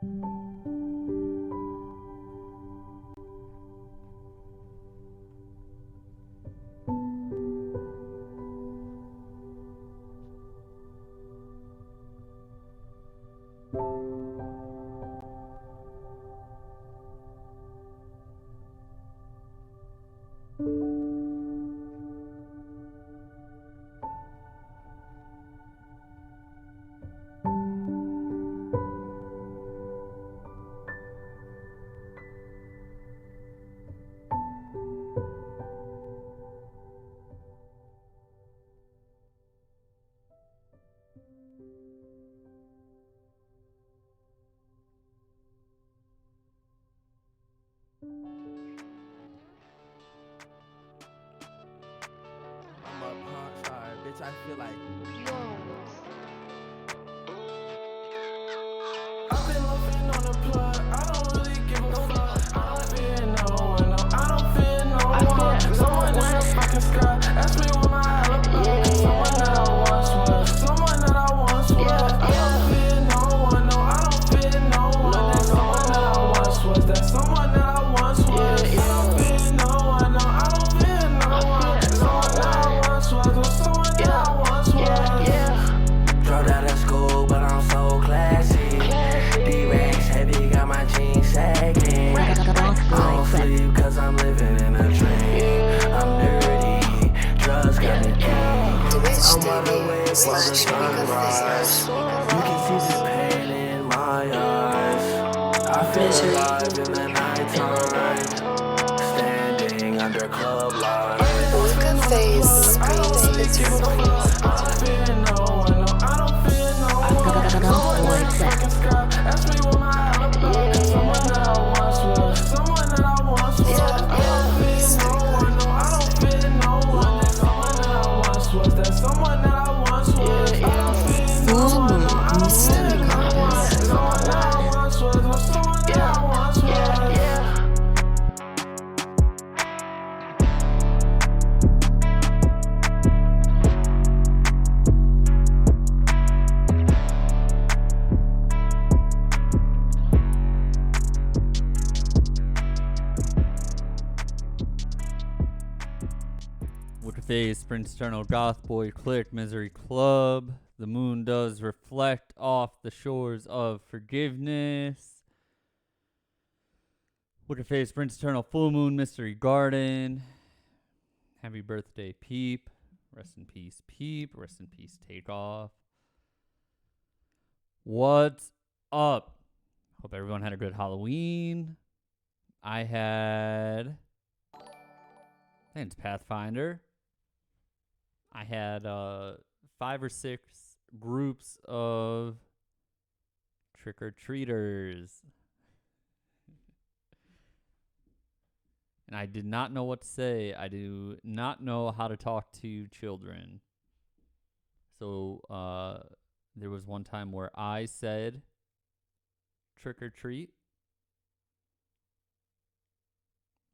I'm up, huh? Sorry, bitch. I feel like I've been loafing on the plug. I don't really give a fuck. I don't fear no one. No, I don't fear no one. Someone in the fucking sky. Ask me what my alibi. Someone that I once was. Someone that I once was. I don't fear no one. No, I don't fear no one. That's someone that I once was. That's someone that I once was. I don't fear no one. No, I don't fear no one. Someone that I once was. Or someone that I once was. Dropped out of school, but I'm so classy. D-Rex heavy, got my jeans sagging. I don't sleep cause I'm living in a dream. I'm dirty, drugs got me king. I'm on the way for the sunrise. You can see the pain in my eyes. I feel alive in the nighttime, standing under club lights. Wicca phase brings its I don't fear no one, no, I don't fear no one. Someone in the fucking sky, ask me what my alibi. Someone that I once was, someone that I once was. I don't fear no one, no, I don't fear no one. That's someone that I once was, that's someone that I once was. I don't fear no one, no, I don't fear no one. Someone that I once was, or someone that I once was. Face, Prince Eternal, Goth Boy, Click, Misery Club. The moon does reflect off the shores of forgiveness. Wicked Face, Prince Eternal, Full Moon, Mystery Garden. Happy birthday, Peep. Rest in peace, Peep. Rest in peace, Takeoff. What's up? Hope everyone had a good Halloween. I think it's Pathfinder. I had 5 or 6 groups of trick-or-treaters. And I did not know what to say. I do not know how to talk to children. So there was one time where I said trick-or-treat,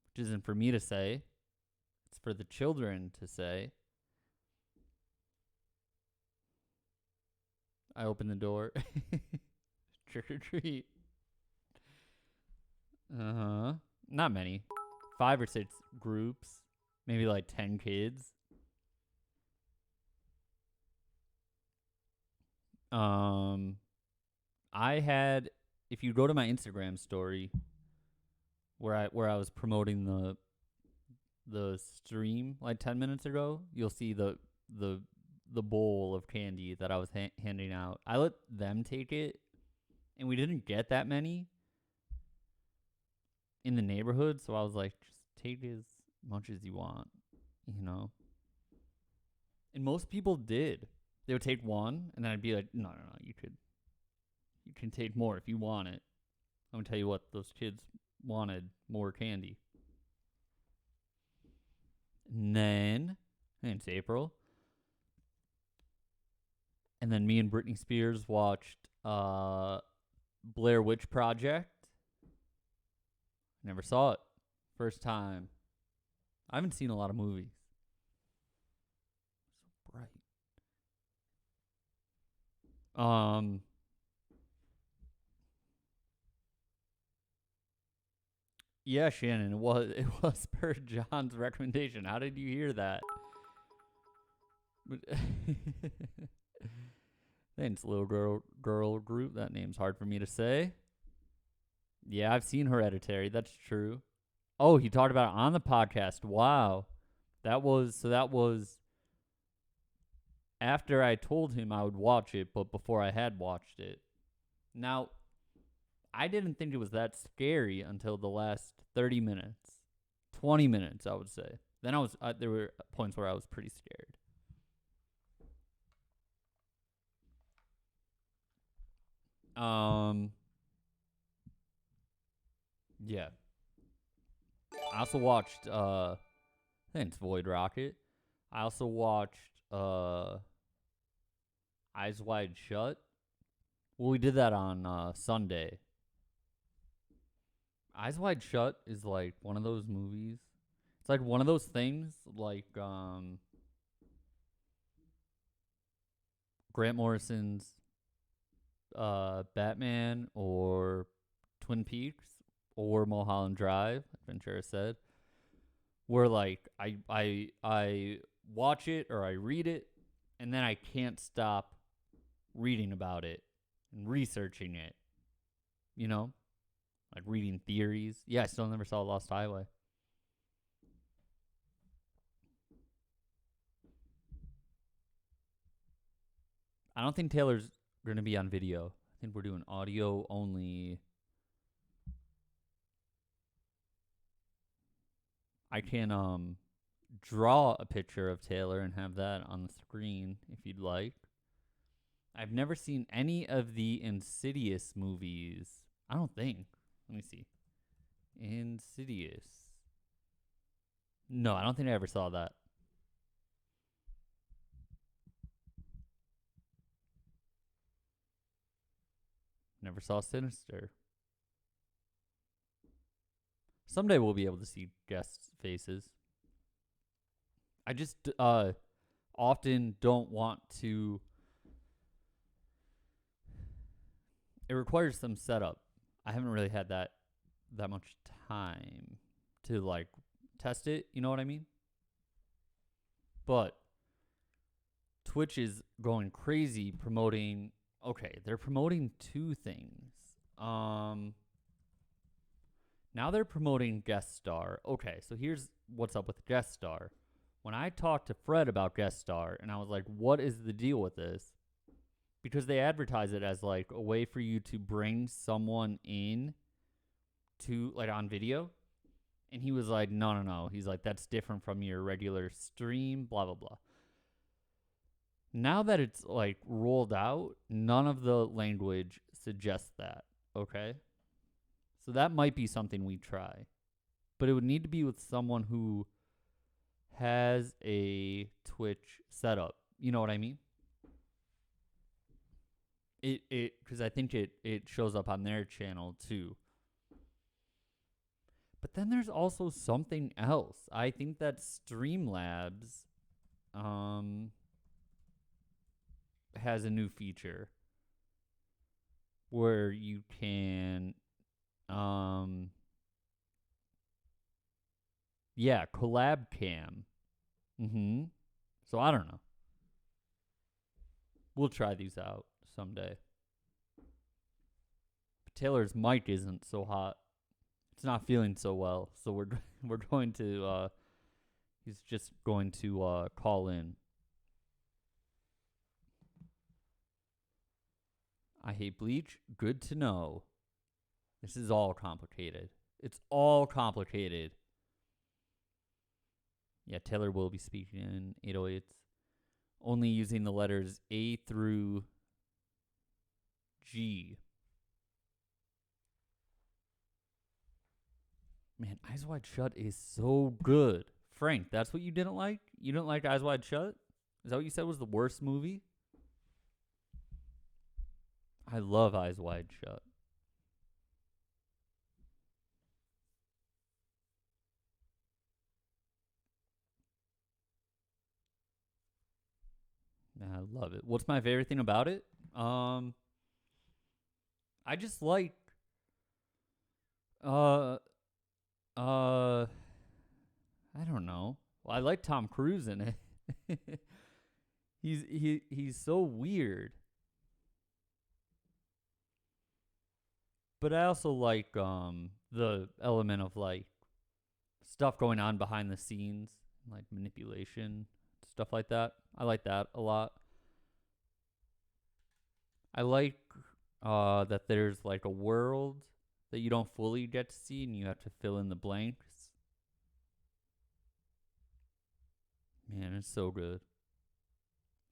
which isn't for me to say. It's for the children to say. I open the door. Trick or treat. Not many. 5 or 6 groups. Maybe like 10 kids. I had, if you go to my Instagram story where I was promoting the stream like 10 minutes ago, you'll see the bowl of candy that I was handing out. I let them take it, and we didn't get that many in the neighborhood, so I was like, just take as much as you want, you know. And most people did. They would take one, and then I'd be like, no, you can take more if you want it. I'm gonna tell you what, those kids wanted more candy. And then, I think it's April. And then me and Britney Spears watched Blair Witch Project. Never saw it. First time. I haven't seen a lot of movies. So bright. Yeah, Shannon, it was per John's recommendation. How did you hear that? Thanks, little girl group. That name's hard for me to say. Yeah, I've seen Hereditary. That's true. Oh, he talked about it on the podcast. Wow. That was after I told him I would watch it, but before I had watched it. Now, I didn't think it was that scary until the last 30 minutes. 20 minutes, I would say. Then there were points where I was pretty scared. Yeah. I also watched I think it's Void Rocket. I also watched Eyes Wide Shut. Well, we did that on Sunday. Eyes Wide Shut is like one of those movies. It's like one of those things like Grant Morrison's Batman or Twin Peaks or Mulholland Drive, Ventura said, where like I watch it or I read it and then I can't stop reading about it and researching it. You know? Like reading theories. Yeah, I still never saw Lost Highway. I don't think Taylor's going to be on video. I think we're doing audio only. I can draw a picture of Taylor and have that on the screen if you'd like. I've never seen any of the Insidious movies. I don't think. Let me see. Insidious. No, I don't think I ever saw that. Never saw Sinister. Someday we'll be able to see guest faces. I just often don't want to. It requires some setup. I haven't really had that much time to like test it. You know what I mean? But Twitch is going crazy promoting. Okay, they're promoting two things. Now they're promoting guest star. Okay, so here's what's up with guest star. When I talked to Fred about guest star, and I was like, what is the deal with this? Because they advertise it as like a way for you to bring someone in to like on video. And he was like, no. He's like, that's different from your regular stream, blah, blah, blah. Now that it's like rolled out, none of the language suggests that. Okay. So that might be something we try. But it would need to be with someone who has a Twitch setup. You know what I mean? Because I think it shows up on their channel too. But then there's also something else. I think that Streamlabs has a new feature where you can collab cam. So I don't know. We'll try these out someday. But Taylor's mic isn't so hot. It's not feeling so well, so we're going to he's just going to call in. I hate bleach. Good to know. This is all complicated. It's all complicated. Yeah, Taylor will be speaking in 808s. Only using the letters A through G. Man, Eyes Wide Shut is so good. Frank, that's what you didn't like? You didn't like Eyes Wide Shut? Is that what you said was the worst movie? I love Eyes Wide Shut. I love it. What's my favorite thing about it? I just like I don't know. Well, I like Tom Cruise in it. He's so weird. But I also like the element of like stuff going on behind the scenes, like manipulation, stuff like that. I like that a lot. I like that there's like a world that you don't fully get to see and you have to fill in the blanks. Man, it's so good.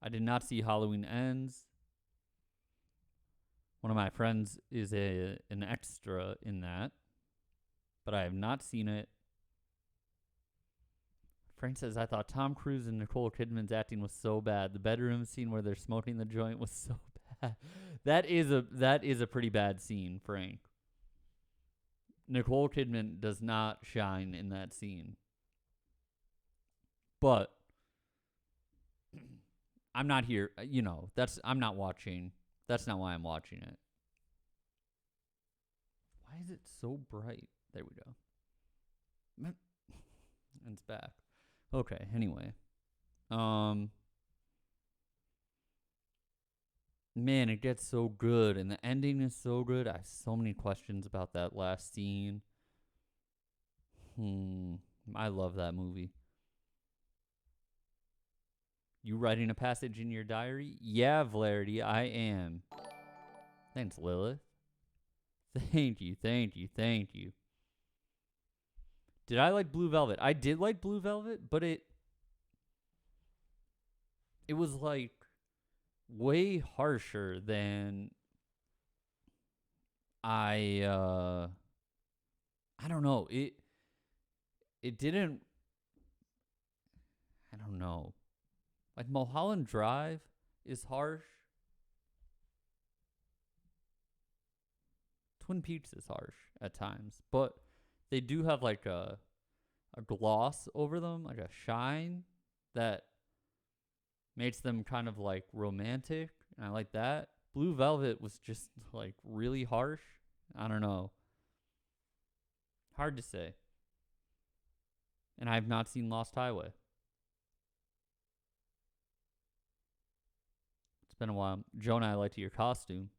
I did not see Halloween Ends. One of my friends is an extra in that, but I have not seen it. Frank says, I thought Tom Cruise and Nicole Kidman's acting was so bad. The bedroom scene where they're smoking the joint was so bad. That is a pretty bad scene, Frank. Nicole Kidman does not shine in that scene. But I'm not here, I'm not watching. That's not why I'm watching it. Why is it so bright? There we go. And it's back. Okay, anyway. Man, it gets so good and the ending is so good. I have so many questions about that last scene. I love that movie. You writing a passage in your diary? Yeah, Valerity, I am. Thanks, Lilith. Thank you. Did I like Blue Velvet? I did like Blue Velvet, but it was like way harsher than I don't know. It didn't, I don't know. Like Mulholland Drive is harsh. Twin Peaks is harsh at times, but they do have like a gloss over them, like a shine that makes them kind of like romantic, and I like that. Blue Velvet was just like really harsh. I don't know. Hard to say. And I have not seen Lost Highway. It's been a while. Jonah, I liked your costume.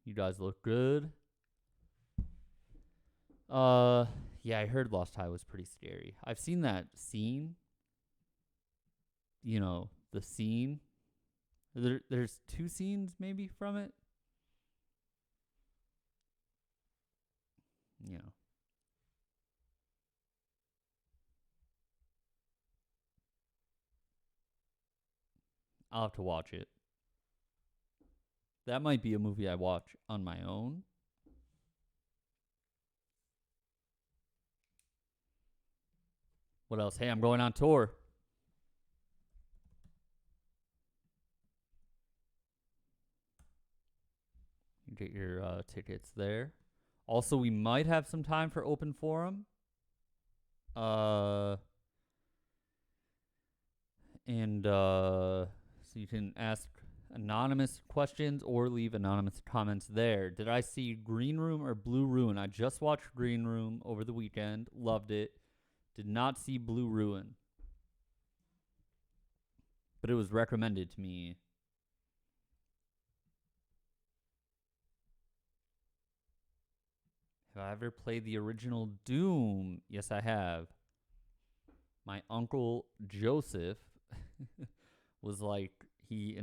You guys look good. Yeah, I heard Lost Highway was pretty scary. I've seen that scene. The scene. There's two scenes maybe from it. I'll have to watch it. That might be a movie I watch on my own. What else? Hey, I'm going on tour. You get your tickets there. Also, we might have some time for open forum. So you can ask anonymous questions or leave anonymous comments there. Did I see Green Room or Blue Ruin? I just watched Green Room over the weekend. Loved it. Did not see Blue Ruin. But it was recommended to me. Have I ever played the original Doom? Yes, I have. My uncle Joseph was like, he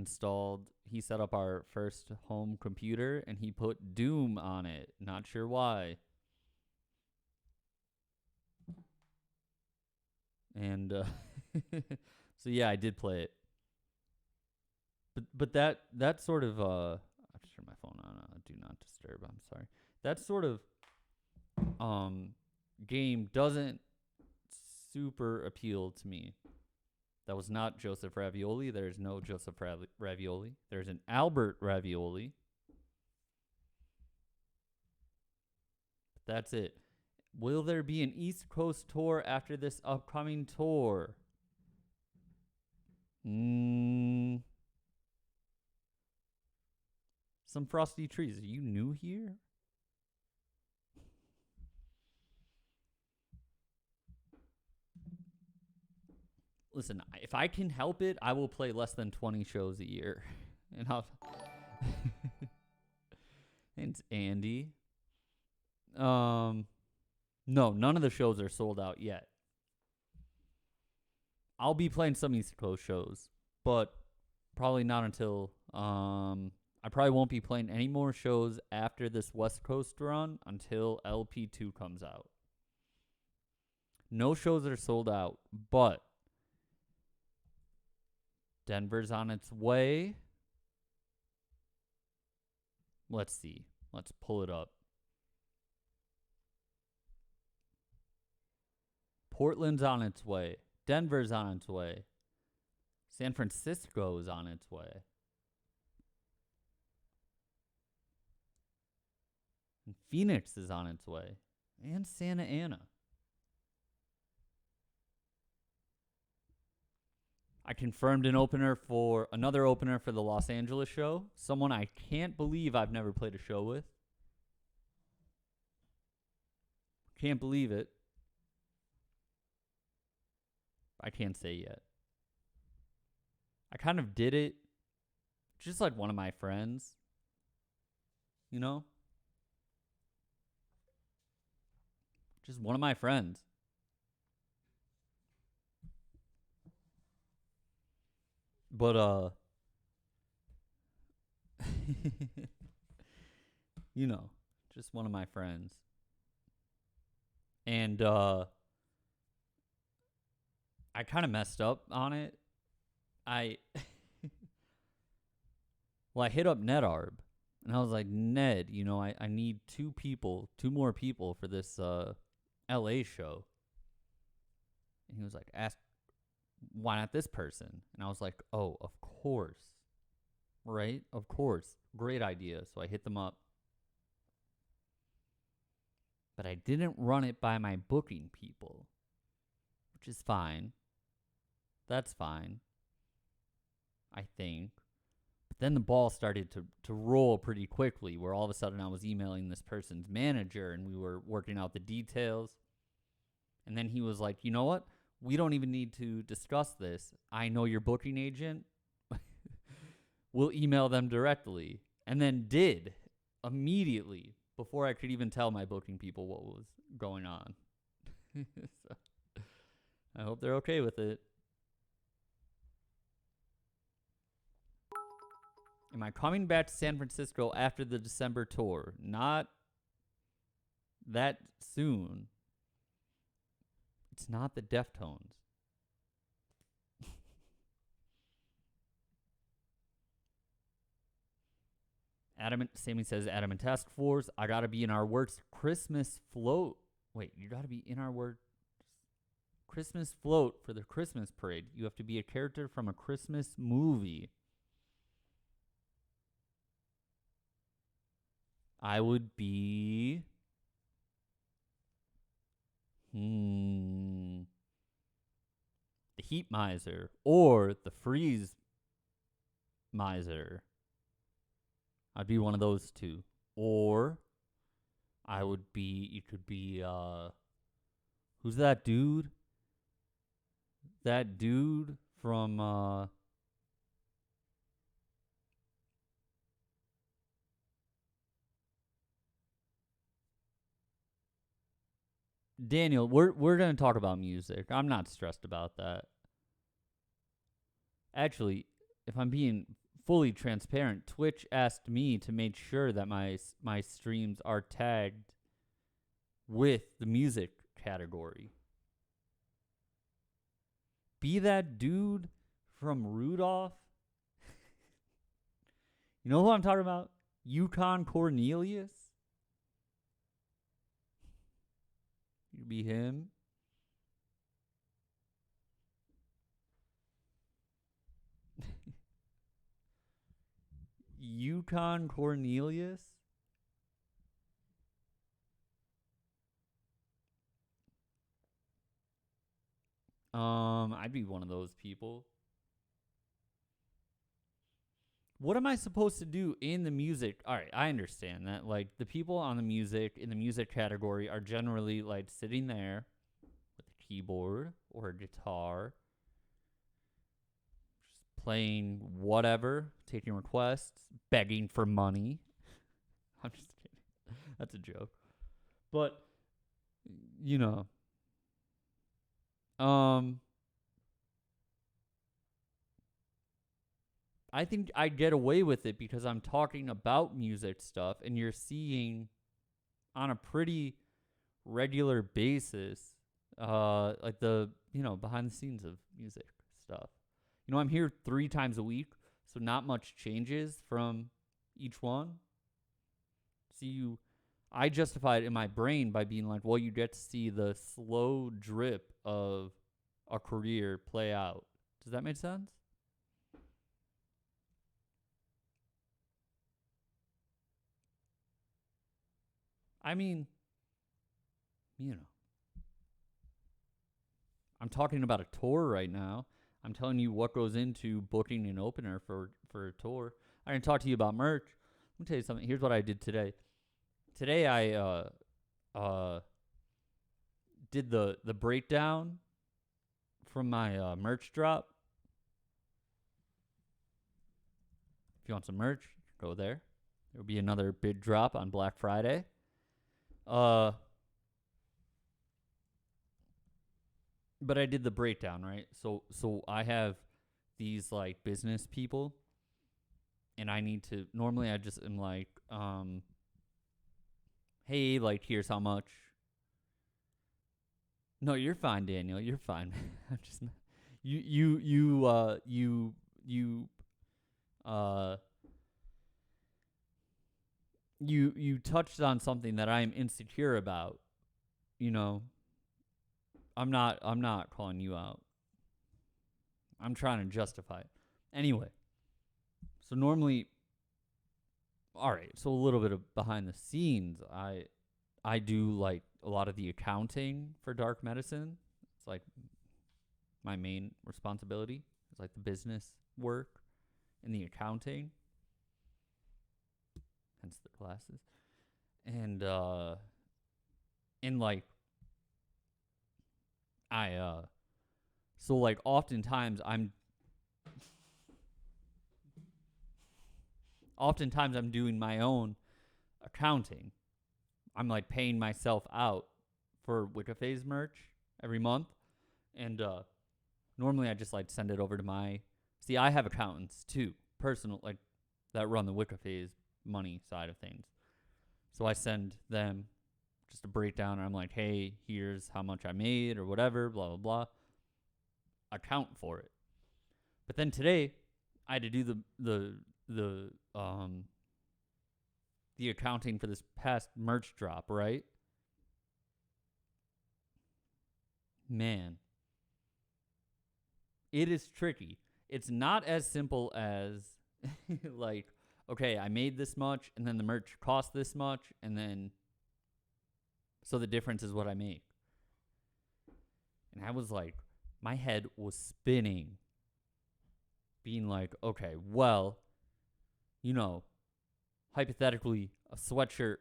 set up our first home computer and he put Doom on it. Not sure why. And so yeah, I did play it. But that sort of I'll just turn my phone on do not disturb. I'm sorry. That sort of game doesn't super appeal to me. That was not Joseph Ravioli. There's no Joseph Ravioli. There's an Albert Ravioli. But that's it. Will there be an East Coast tour after this upcoming tour? Some Frosty Trees. Are you new here? listen, if I can help it, I will play less than 20 shows a year. And I'll it's Andy. No, none of the shows are sold out yet. I'll be playing some East Coast shows, but probably not until I probably won't be playing any more shows after this West Coast run until LP2 comes out. No shows are sold out, but Denver's on its way. Let's see. Let's pull it up. Portland's on its way. Denver's on its way. San Francisco is on its way. And Phoenix is on its way. And Santa Ana. I confirmed another opener for the Los Angeles show. Someone I can't believe I've never played a show with. Can't believe it. I can't say yet. I kind of did it just like one of my friends. You know? Just one of my friends. But, you know, just one of my friends. And, I kind of messed up on it. I hit up NetArb, and I was like, Ned, you know, I need two more people for this, LA show. And he was like, why not this person? And I was like, oh, of course. Right? Of course. Great idea. So I hit them up. But I didn't run it by my booking people, which is fine. That's fine, I think. But then the ball started to roll pretty quickly, where all of a sudden I was emailing this person's manager and we were working out the details. And then he was like, you know what? We don't even need to discuss this. I know your booking agent. We'll email them directly. And then did immediately before I could even tell my booking people what was going on. So, I hope they're okay with it. Am I coming back to San Francisco after the December tour? Not that soon. It's not the Deftones. Sammy says, Adam and Task Force, I gotta be in our works Christmas float. Wait, you gotta be in our works Christmas float for the Christmas parade. You have to be a character from a Christmas movie. I would be... the Heat Miser or the Freeze Miser. I'd be one of those two. Or I would be, you could be, who's that dude? That dude from, Daniel, we're going to talk about music. I'm not stressed about that. Actually, if I'm being fully transparent, Twitch asked me to make sure that my streams are tagged with the music category. Be that dude from Rudolph. You know who I'm talking about? Yukon Cornelius. You be him. Yukon Cornelius. I'd be one of those people. What am I supposed to do in the music? All right, I understand that. Like, the people on the music, in the music category, are generally, like, sitting there with a keyboard or a guitar playing whatever, taking requests, begging for money. I'm just kidding. That's a joke. But, you know, I think I get away with it because I'm talking about music stuff and you're seeing on a pretty regular basis, like the, behind the scenes of music stuff. I'm here 3 times a week, so not much changes from each one. So I justify it in my brain by being like, well, you get to see the slow drip of a career play out. Does that make sense? I mean, I'm talking about a tour right now. I'm telling you what goes into booking an opener for a tour. I didn't talk to you about merch. Let me tell you something. Here's what I did today. Today I did the breakdown from my merch drop. If you want some merch, go there. There will be another big drop on Black Friday. But I did the breakdown, right? So I have these like business people, and I need to. Normally, I just am like, hey, like here's how much. No, you're fine, Daniel. You're fine. I'm just you touched on something that I am insecure about. I'm not calling you out. I'm trying to justify it. Anyway, so normally, all right, so a little bit of behind the scenes. I do like a lot of the accounting for dark medicine. It's like my main responsibility. It's like the business work and the accounting. Hence the classes. And like so like oftentimes I'm doing my own accounting. I'm like paying myself out for Wicca Phase merch every month. And normally I just like send it over to I have accountants too, personal, like that run the Wicca Phase money side of things. So I send them just a breakdown. I'm like, hey, here's how much I made or whatever, blah, blah, blah. Account for it. But then today I had to do the accounting for this past merch drop, right? Man, it is tricky. It's not as simple as like, okay, I made this much and then the merch cost this much and then so the difference is what I make. And I was like, my head was spinning, being like, okay, well, hypothetically, a sweatshirt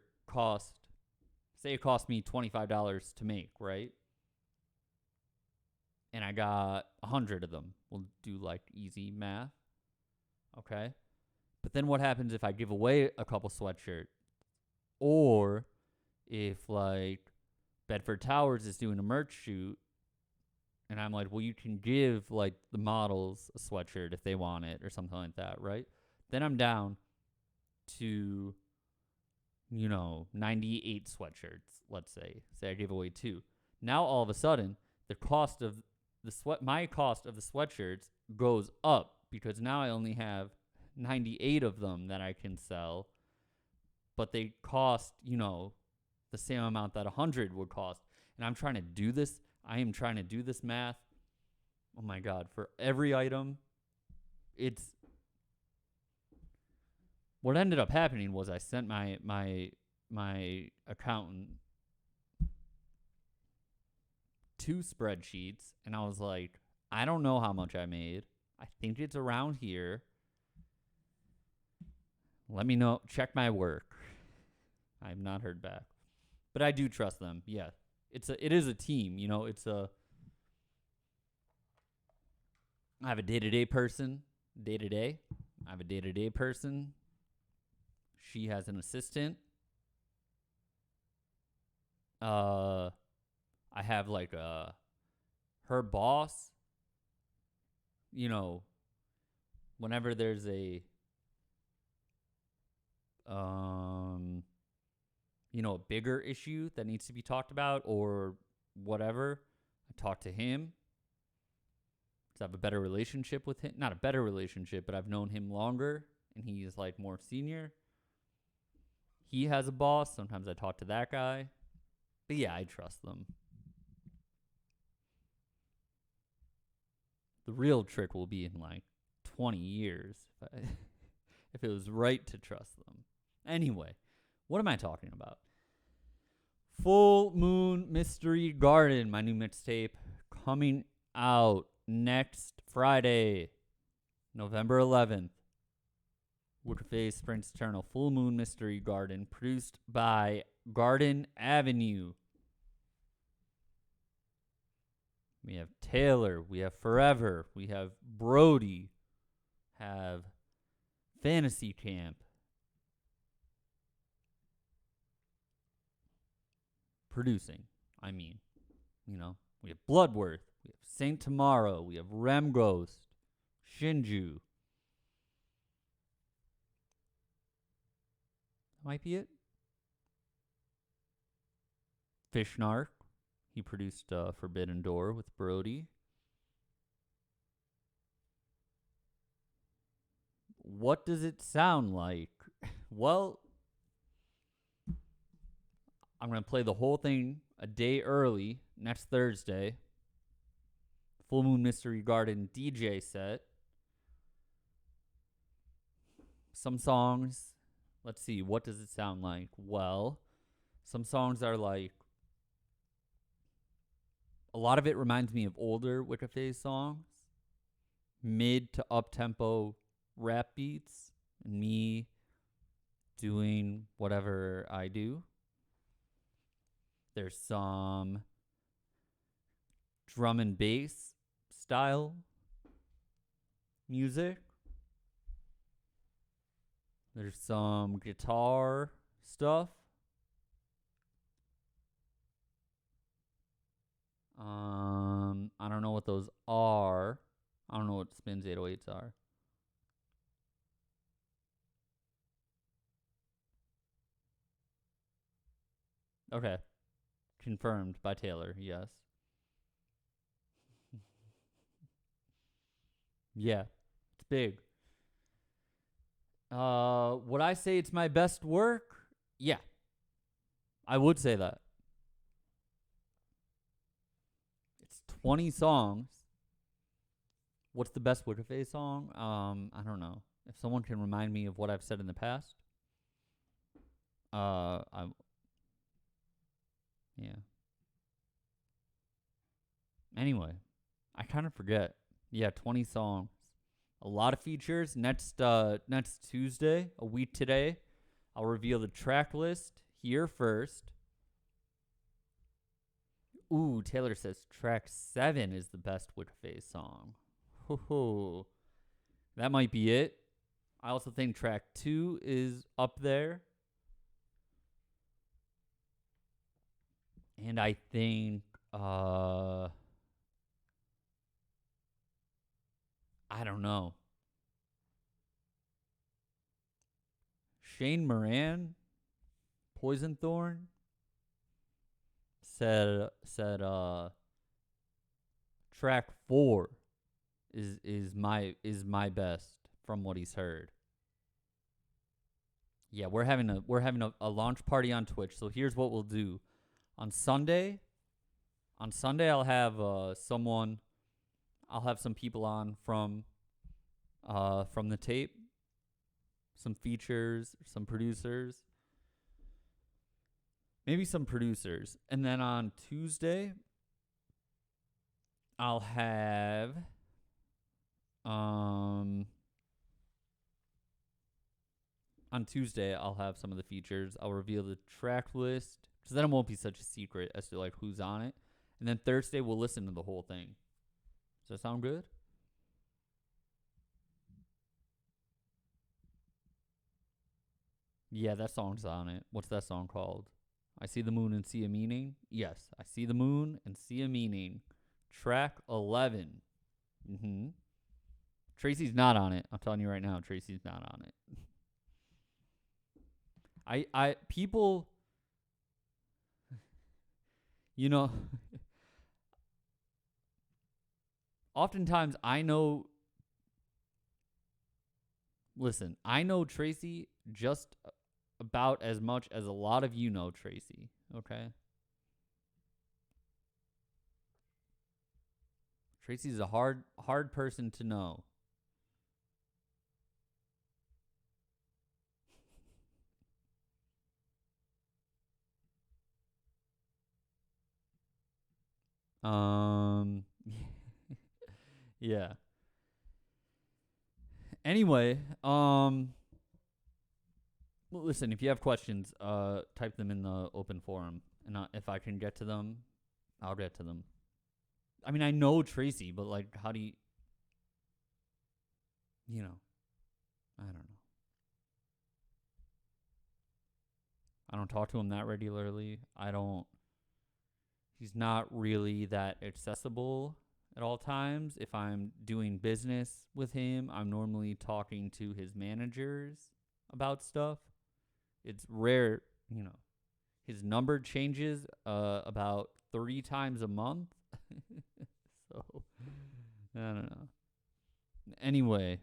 say it cost me $25 to make, right? And I got 100 of them. We'll do like easy math. Okay. But then what happens if I give away a couple sweatshirts? Or if like Bedford Towers is doing a merch shoot and I'm like, well, you can give like the models a sweatshirt if they want it or something like that, right? Then I'm down to 98 sweatshirts, let's say I gave away 2. Now all of a sudden the cost of my cost of the sweatshirts goes up because now I only have 98 of them that I can sell, but they cost the same amount that 100 would cost. And I'm trying to do this. I am trying to do this math. Oh my God, for every item, what ended up happening was I sent my accountant 2 spreadsheets, and I was like, I don't know how much I made. I think it's around here. Let me know. Check my work. I have not heard back, but I do trust them. Yeah, it is a team. I have a day-to-day person, day to day. I have a day to day person. She has an assistant. I have like her boss. You know, whenever there's a a bigger issue that needs to be talked about or whatever, I talk to him. I have a better relationship with him. Not a better relationship, but I've known him longer, and he's like more senior. He has a boss. Sometimes I talk to that guy. But yeah, I trust them. The real trick will be in like 20 years if it was right to trust them. Anyway, what am I talking about? Full Moon Mystery Garden, my new mixtape, coming out next Friday, November 11th. Wicca Springs Eternal, Full Moon Mystery Garden, produced by Garden Avenue. We have Taylor, we have Forever, we have Brody, have Fantasy Camp, producing, we have Bloodworth, we have Saint Tomorrow, we have Rem Ghost, Shinju. Might be it. Fishnark, he produced Forbidden Door with Brody. What does it sound like? Well, I'm going to play the whole thing a day early, next Thursday. Full Moon Mystery Garden DJ set. Some songs, let's see, what does it sound like? Well, some songs are like, a lot of it reminds me of older Wicca Phase songs. Mid to up-tempo rap beats. And me doing whatever I do. There's some drum and bass style music. There's some guitar stuff. I don't know what those are. I don't know what Spins 808s are. Okay. Confirmed by Taylor, yes. Yeah, it's big. Would I say it's my best work? Yeah. I would say that. It's 20 songs. What's the best Wicca Phase song? I don't know. If someone can remind me of what I've said in the past. Yeah. Anyway, I kind of forget. Yeah, 20 songs. A lot of features. Next Tuesday, a week today, I'll reveal the track list here first. Ooh, Taylor says track 7 is the best Wicca Phase song. Ho. That might be it. I also think track 2 is up there. And I think I don't know. Shane Moran, Poison Thorn, said track 4 is my best from what he's heard. Yeah, we're having a launch party on Twitch. So here's what we'll do. On Sunday, I'll have some people on from the tape, some features, some producers, maybe some producers. And then on Tuesday, I'll have some of the features. I'll reveal the track list, because then it won't be such a secret as to like who's on it. And then Thursday we'll listen to the whole thing. Does that sound good? Yeah, that song's on it. What's that song called? I see the moon and see a meaning. Yes, I see the moon and see a meaning. Track 11. Mm-hmm. Tracy's not on it. I'm telling you right now, Tracy's not on it. People, you know, oftentimes I know. Listen, I know Tracy just about as much as a lot of you know Tracy. Okay. Tracy's a hard person to know. Yeah. Anyway, listen, if you have questions, type them in the open forum, and if I can get to them, I'll get to them. I mean, I know Tracy, but like, how do you, I don't know. I don't talk to him that regularly. He's not really that accessible at all times. If I'm doing business with him, I'm normally talking to his managers about stuff. It's rare, his number changes about 3 times a month. So, I don't know. Anyway,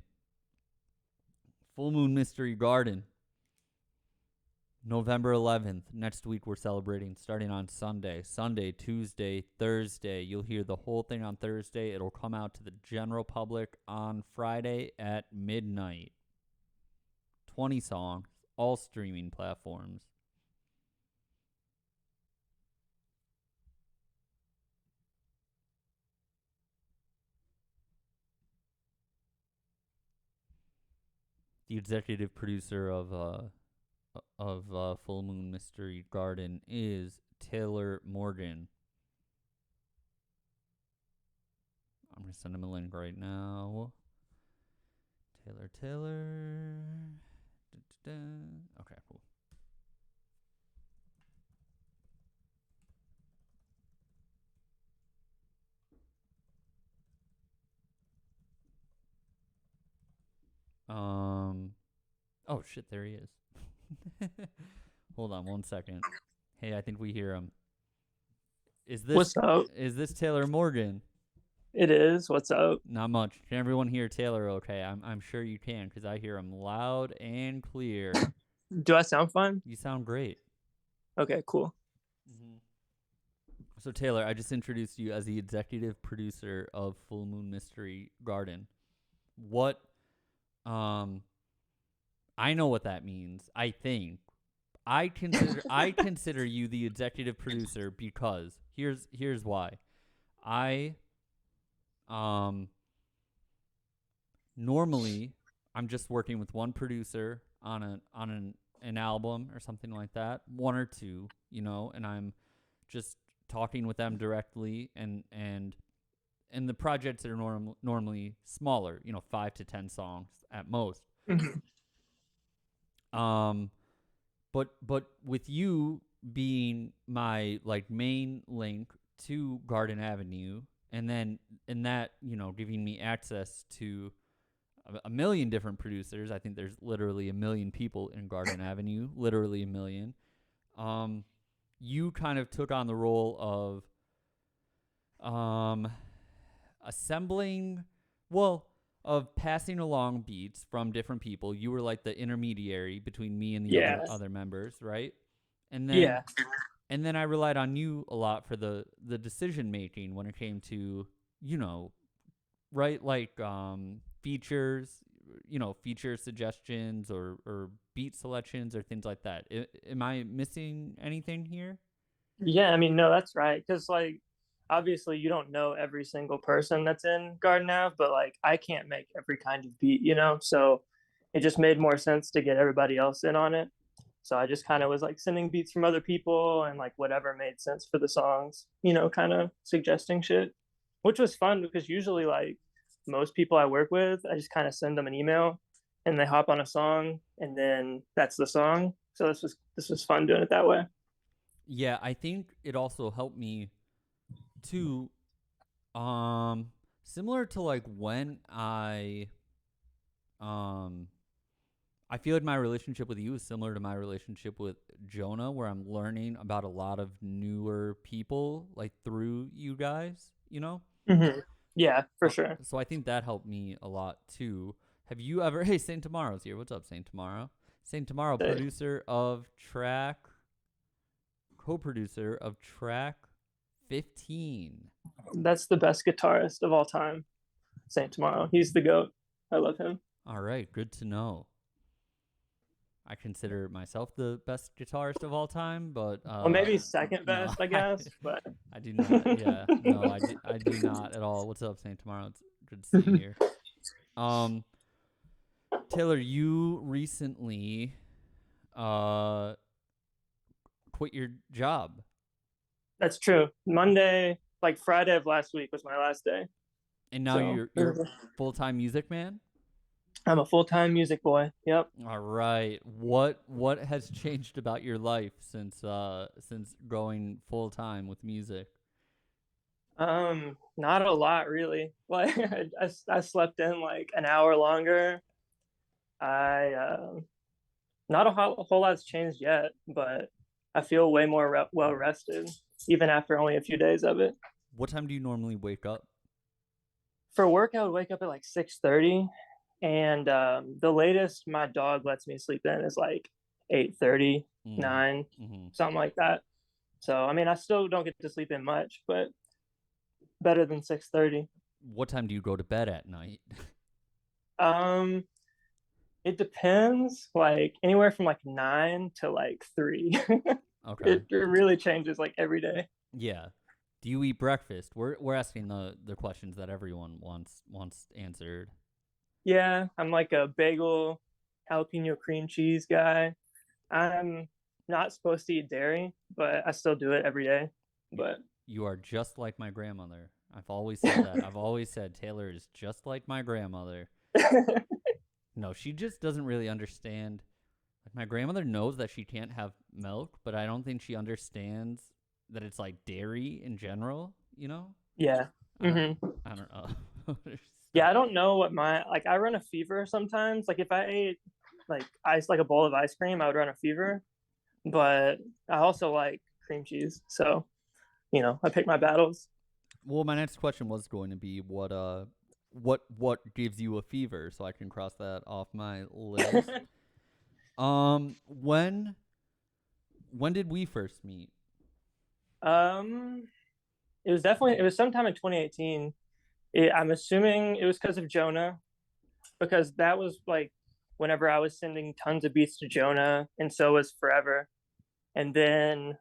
Full Moon Mystery Garden. November 11th. Next week we're celebrating starting on Sunday. Sunday, Tuesday, Thursday. You'll hear the whole thing on Thursday. It'll come out to the general public on Friday at midnight. 20 songs, all streaming platforms. The executive producer of Full Moon Mystery Garden is Taylor Morgan. I'm going to send him a link right now. Taylor. Okay, cool. Oh shit, there he is. Hold on 1 second. Hey, I think we hear him. What's up? Is this Taylor Morgan? It is. What's up? Not much. Can everyone hear Taylor okay? I'm sure you can because I hear him loud and clear. Do I sound fine? You sound great. Okay, cool. Mm-hmm. So Taylor, I just introduced you as the executive producer of Full Moon Mystery Garden. What I know what that means. I think I consider you the executive producer because here's why. I normally I'm just working with one producer on an album or something like that, 1 or 2, and I'm just talking with them directly and the projects are normally smaller, 5 to 10 songs at most. Mm-hmm. But with you being my main link to Garden Avenue, and then in that giving me access to a million different producers. I think there's literally a million people in Garden Avenue, literally a million. You kind of took on the role of of passing along beats from different people. You were like the intermediary between me and the other members, right? And then I relied on you a lot for the decision making when it came to, right, features, feature suggestions or beat selections or things like that. Am I missing anything here? Yeah, I mean, no, that's right. Because obviously you don't know every single person that's in Garden Ave, but I can't make every kind of beat, so it just made more sense to get everybody else in on it. So I just kind of was sending beats from other people and whatever made sense for the songs, kind of suggesting shit, which was fun because usually most people I work with, I just kind of send them an email and they hop on a song and then that's the song. So this was fun doing it that way. Yeah, I think it also helped me to similar to like when I feel like my relationship with you is similar to my relationship with Jonah, where I'm learning about a lot of newer people like through you guys, you know? Mm-hmm. Yeah, for sure. So I think that helped me a lot too. Have you ever, hey, Saint Tomorrow's here. What's up, Saint Tomorrow? Saint Tomorrow, Say- producer of track, co producer of track 15. That's the best guitarist of all time. Saint Tomorrow. He's the GOAT. I love him. All right, good to know. I consider myself the best guitarist of all time, but Well, maybe second no, best, I guess. But I do not. Yeah, no, I do not at all. What's up, Saint Tomorrow? It's good to see you here. Taylor, you recently quit your job. that's true. Monday, like Friday of last week, was my last day. And now So you're full-time music man? I'm a full-time music boy. Yep. All right. What has changed about your life since going full-time with music? Not a lot really. Like I slept in like an hour longer. I not a whole lot's changed yet, but I feel way more well rested even after only a few days of it. What time do you normally wake up? For work, I would wake up at like 6:30, and the latest my dog lets me sleep in is like 8:30, 9, Mm-hmm. something like that. So I mean, I still don't get to sleep in much, but better than 6:30. What time do you go to bed at night? Um, it depends, like anywhere from like 9 to like 3. Okay. It really changes like every day. Yeah. Do you eat breakfast? We're asking the questions that everyone wants answered. Yeah, I'm like a bagel jalapeno cream cheese guy. I'm not supposed to eat dairy, but I still do it every day. But You are just like my grandmother. I've always said that. I've always said Taylor is just like my grandmother. No, she just doesn't really understand. Like my grandmother knows that she can't have milk, but I don't think she understands that it's like dairy in general, you know? yeah. I don't, hmm I don't know. Yeah, I don't know what my like I run a fever sometimes. Like if I ate like ice like a bowl of ice cream, I would run a fever. But I also like cream cheese. So, I pick my battles. Well, my next question was going to be what gives you a fever, so I can cross that off my list. When did we first meet? um it was sometime in 2018. I'm assuming it was because of Jonah, because that was like whenever I was sending tons of beats to Jonah, and so was Forever. And then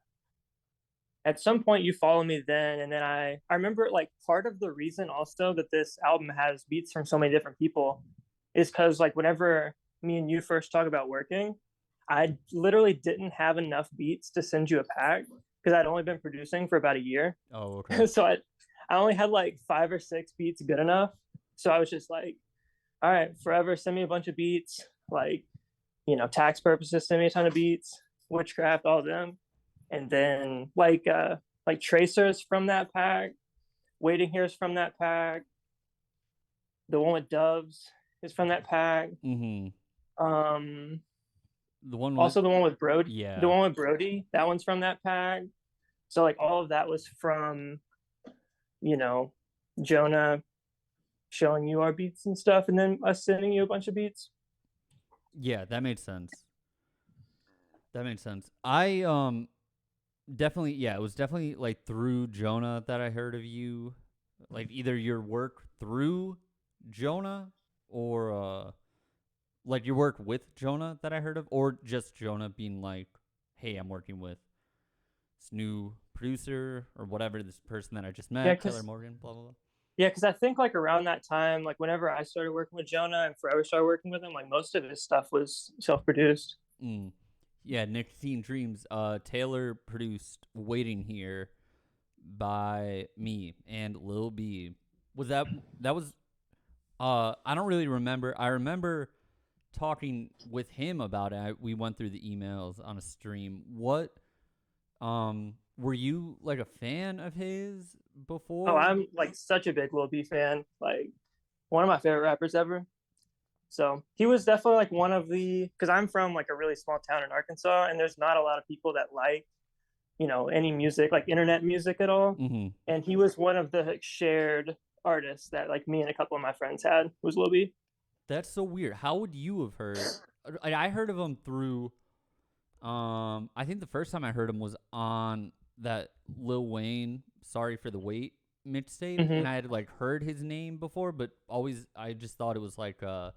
at some point you follow me then, and then I remember like part of the reason also that this album has beats from so many different people is because like whenever me and you first talk about working, I literally didn't have enough beats to send you a pack because I'd only been producing for about a year. Oh, okay. So I only had like 5 or 6 beats good enough. So I was just like, all right, Forever, send me a bunch of beats. Like, tax purposes, send me a ton of beats. Witchcraft, all of them. And then like Tracers from that pack. Waiting Here is from that pack. The one with Doves is from that pack. Mm-hmm. The one with, Also the one with Brody. Yeah. The one with Brody, that one's from that pack. So like all of that was from, Jonah showing you our beats and stuff, and then us sending you a bunch of beats. Yeah, that made sense. That made sense. I definitely, yeah, it was definitely like through Jonah that I heard of you. Like either your work through Jonah or like your work with Jonah that I heard of, or just Jonah being like, "Hey, I'm working with this new producer or whatever, this person that I just met, Taylor Morgan, blah blah blah." Yeah, because I think like around that time, like whenever I started working with Jonah and Forever started working with him, like most of his stuff was self-produced. Mm. Yeah, Nicotine Dreams. Taylor produced "Waiting Here" by me and Lil B. Was that was? I don't really remember. I remember talking with him about it, we went through the emails on a stream. What were you like a fan of his before? Oh, I'm like such a big Lil B fan. Like one of my favorite rappers ever. So he was definitely like one of the, because I'm from like a really small town in Arkansas, and there's not a lot of people that like, any music, like internet music at all. Mm-hmm. And he was one of the shared artists that like me and a couple of my friends had, was Lil B. That's so weird. How would you have heard? I heard of him through. I think the first time I heard him was on that Lil Wayne "Sorry for the Wait" mixtape, and I had like heard his name before, but always I just thought it was like I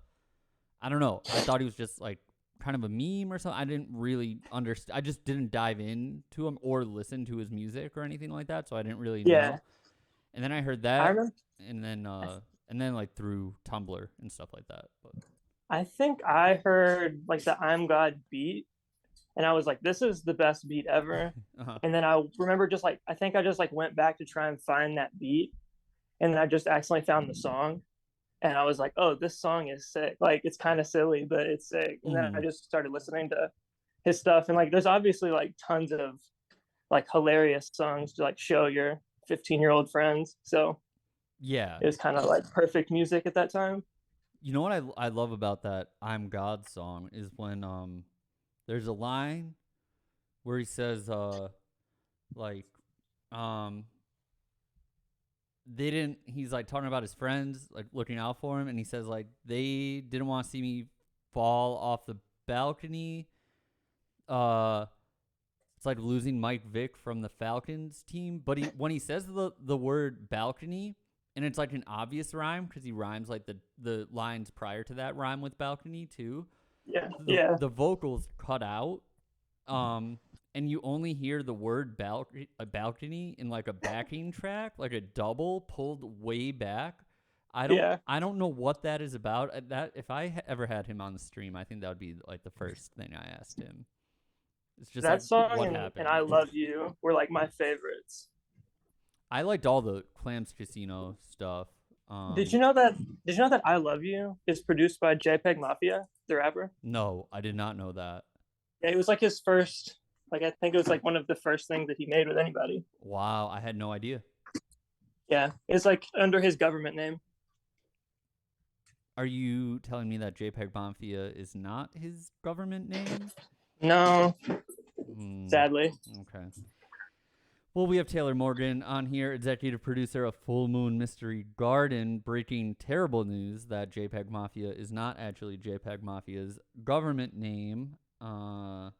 don't know. I thought he was just like kind of a meme or something. I didn't really understand. I just didn't dive into him or listen to his music or anything like that, so I didn't really know. And then I heard that, and then like through Tumblr and stuff like that. But I think I heard like the "I'm God" beat, and I was like, "This is the best beat ever." And then I remember just like I think I just like went back to try and find that beat, and I just accidentally found the song, and I was like, "Oh, this song is sick!" Like it's kind of silly, but it's sick. And then I just started listening to his stuff, and like there's obviously like tons of like hilarious songs to like show your 15-year-old friends. So yeah, it was kind of like perfect music at that time. You know what I love about that "I'm God" song is when there's a line where he says like they didn't he's like talking about his friends like looking out for him, and he says like they didn't want to see me fall off the balcony. It's like losing Mike Vick from the Falcons team, but when he says the word balcony, and it's like an obvious rhyme because he rhymes like the lines prior to that rhyme with balcony too. The vocals cut out, and you only hear the word balcony in like a backing track, like a double pulled way back. I don't know what that is about. That if I ever had him on the stream, I think that would be like the first thing I asked him. It's just that like, song what and happened? "I Love You" were like my favorites. I liked all the Clams Casino stuff. Did you know that "I Love You" is produced by JPEG Mafia, the rapper? No, I did not know that. Yeah, it was like his first, like I think it was like one of the first things that he made with anybody. Wow, I had no idea. Yeah, it's like under his government name. Are you telling me that JPEG Mafia is not his government name? No, sadly. Okay. Well, we have Taylor Morgan on here, executive producer of Full Moon Mystery Garden, breaking terrible news that JPEG Mafia is not actually JPEG Mafia's government name. Hold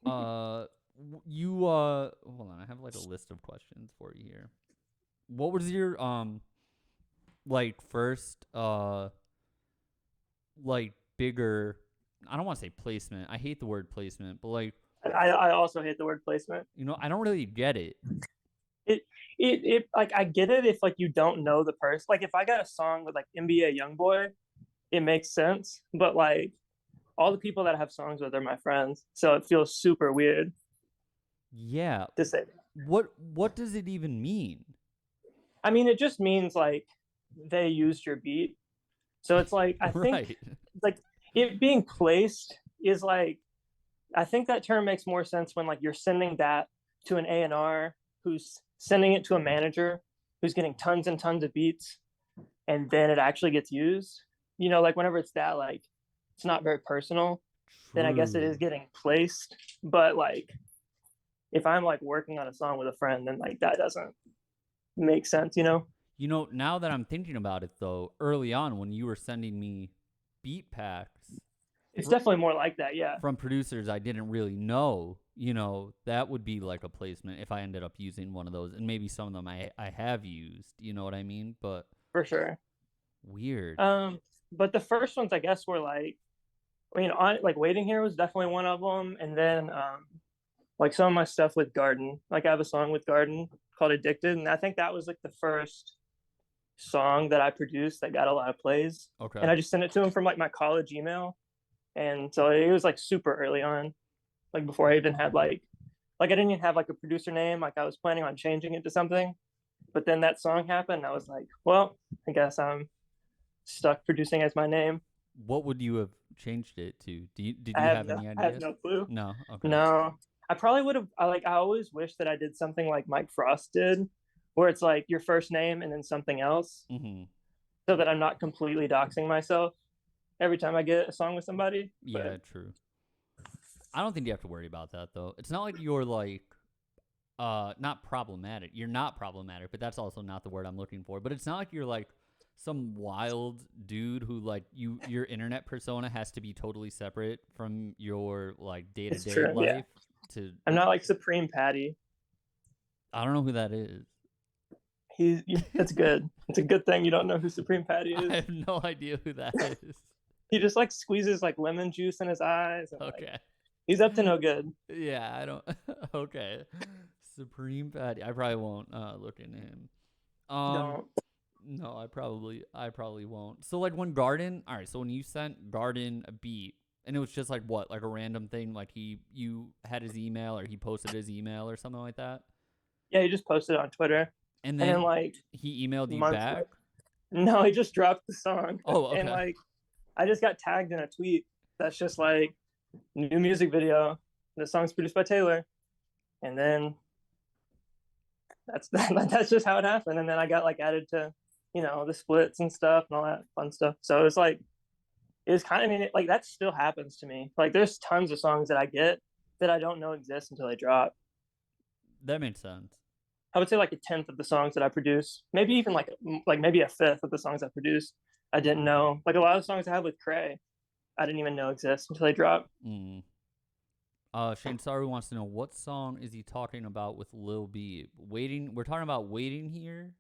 on, I have like a list of questions for you here. What was your like first like bigger, I don't want to say placement. I hate the word placement, but like I also hate the word placement. I don't really get it. It like I get it if like you don't know the person. Like if I got a song with like NBA YoungBoy, it makes sense. But like all the people that I have songs with are my friends, so it feels super weird. Yeah. To say that. What does it even mean? I mean, it just means like they used your beat. So it's like I think like it being placed is like, I think that term makes more sense when like you're sending that to an A&R who's sending it to a manager who's getting tons and tons of beats, and then it actually gets used. Like whenever it's that like it's not very personal, then I guess it is getting placed. But like if I'm like working on a song with a friend, then like that doesn't make sense, Now that I'm thinking about it though, early on when you were sending me beat packs, it's definitely more like that, yeah. From producers I didn't really know, that would be like a placement if I ended up using one of those, and maybe some of them I have used, you know what I mean? But for sure. Weird. But the first ones I guess were like, like Waiting Here was definitely one of them, and then like some of my stuff with Garden. Like I have a song with Garden called Addicted, and I think that was like the first song that I produced that got a lot of plays. Okay. And I just sent it to him from like my college email. And so it was like super early on, like before I even had like I didn't even have like a producer name. Like I was planning on changing it to something, but then that song happened and I was like, well, I guess I'm stuck producing as my name. what would you have changed it to? Did you I have no, any I have ideas? no clue. No. Okay. No, I probably would have. I always wish that I did something like Mike Frost did, where it's like your first name and then something else, Mm-hmm. so that I'm not completely doxing myself every time I get a song with somebody. Yeah, true. I don't think you have to worry about that though. It's not like you're like not problematic. You're not problematic, but that's also not the word I'm looking for. But it's not like you're like some wild dude who like your internet persona has to be totally separate from your like day to It's day true. Yeah, life. To I'm not like Supreme Patty. I don't know who that is. That's good. It's a good thing you don't know who Supreme Patty I is. have no idea who that is. He just like squeezes like lemon juice in his eyes. And, Okay. like, he's up to no good. Yeah, I don't. Okay. Supreme Patty. I probably won't look into him. Don't. No, I probably won't. So like when Garden, all right, so when you sent Garden a beat and it was just like what, like a random thing, like you had his email or he posted his email or something like that, Yeah, he just posted it on Twitter, and and then then like he emailed you months back. later, no, he just dropped the song. Oh, And okay. like I just got tagged in a tweet that's just like new music video. The song's produced by Taylor, and then that's just how it happened. And then I got like added to, the splits and stuff and all that fun stuff. So it's like it's kind of, I mean, like that still happens to me. Like there's tons of songs that I get that I don't know exist until they drop. That makes sense. I would say like a tenth of the songs that I produce, maybe even like maybe a fifth of the songs I produce, I didn't know. Like a lot of songs I have with Cray, I didn't even know exist until they drop. Mm. Shane Saru wants to know what song is he talking about with Lil B? Waiting. We're talking about Waiting here,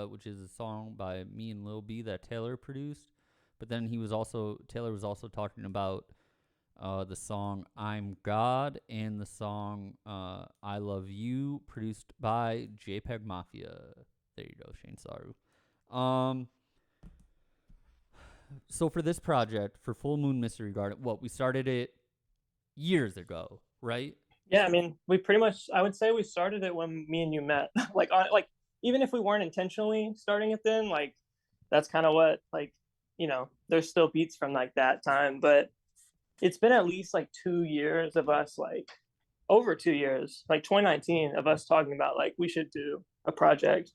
which is a song by me and Lil B that Taylor produced. But then Taylor was also talking about the song I'm God and the song I Love You, produced by JPEG Mafia. There you go, Shane Saru. So for this project, for Full Moon Mystery Garden, we started it years ago, right? Yeah, I mean, I would say we started it when me and you met. like even if we weren't intentionally starting it then, like that's kind of what, like, there's still beats from like that time, but it's been at least like 2 years of us, like over 2 years, like 2019 of us talking about like we should do a project.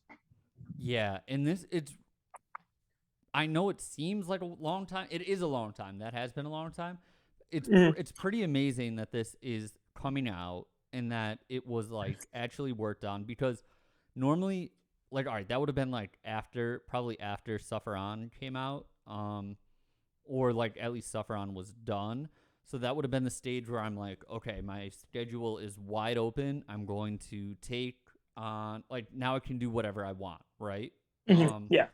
Yeah, and I know it seems like a long time. It is a long time. That has been a long time. It's pretty amazing that this is coming out and that it was like actually worked on, because normally, like, all right, that would have been like probably after Suffer On came out, or like at least Suffer On was done. So that would have been the stage where I'm like, okay, my schedule is wide open. I'm going to take on, like, now I can do whatever I want, right? Yeah.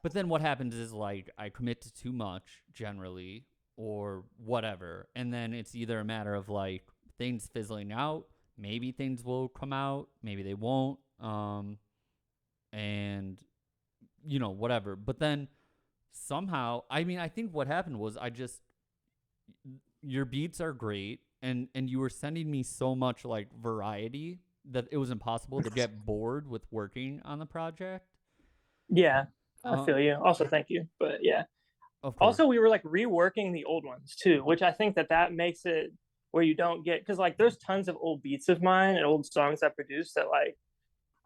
But then what happens is like I commit to too much generally or whatever. And then it's either a matter of like things fizzling out. Maybe things will come out. Maybe they won't. And, whatever. But then somehow, I mean, I think what happened was your beats are great. And you were sending me so much like variety that it was impossible to get bored with working on the project. Yeah. I feel you. Also, thank you. But yeah. Of course. Also, we were like reworking the old ones too, which I think that makes it where you don't get, because like there's tons of old beats of mine and old songs I produced that like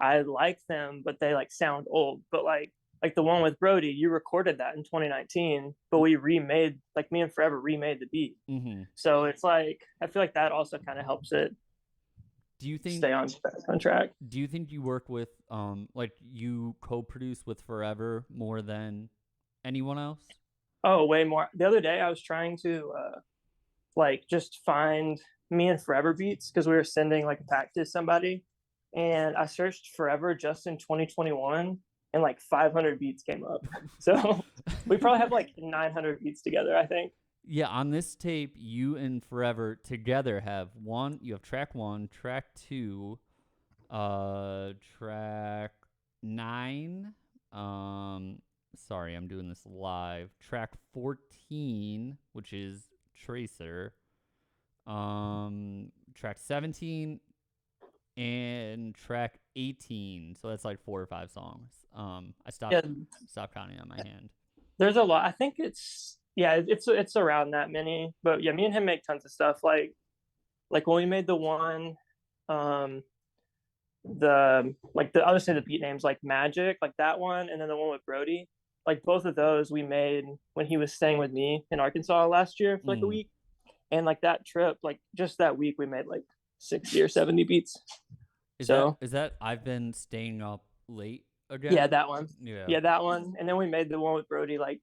I like them, but they like sound old. But like the one with Brody, you recorded that in 2019, but we remade, like me and Forever remade the beat. Mm-hmm. So it's like I feel like that also kind of helps it. Do you think stay on track? Do you think you work with like you co-produce with Forever more than anyone else? Oh, way more. The other day I was trying to like just find me and Forever beats because we were sending like a pack to somebody, and I searched Forever just in 2021 and like 500 beats came up. So we probably have like 900 beats together, I think. Yeah, on this tape, you and Forever together have you have track 1, track 2, track 9, sorry, I'm doing this live, track 14, which is Tracer, track 17, and track 18. So that's like 4 or 5 songs. I stopped counting on my hand. There's a lot. I think it's yeah, it's around that many. But yeah, me and him make tons of stuff. Like when we made the one, um, I'll just say the beat names like Magic, like that one, and then the one with Brody. Like both of those we made when he was staying with me in Arkansas last year for like a Mm. week. And like that trip, like just that week we made like 60 or 70 beats. Is So that I've been staying up late again? yeah, that one. Yeah. Yeah, that one. And then we made the one with Brody like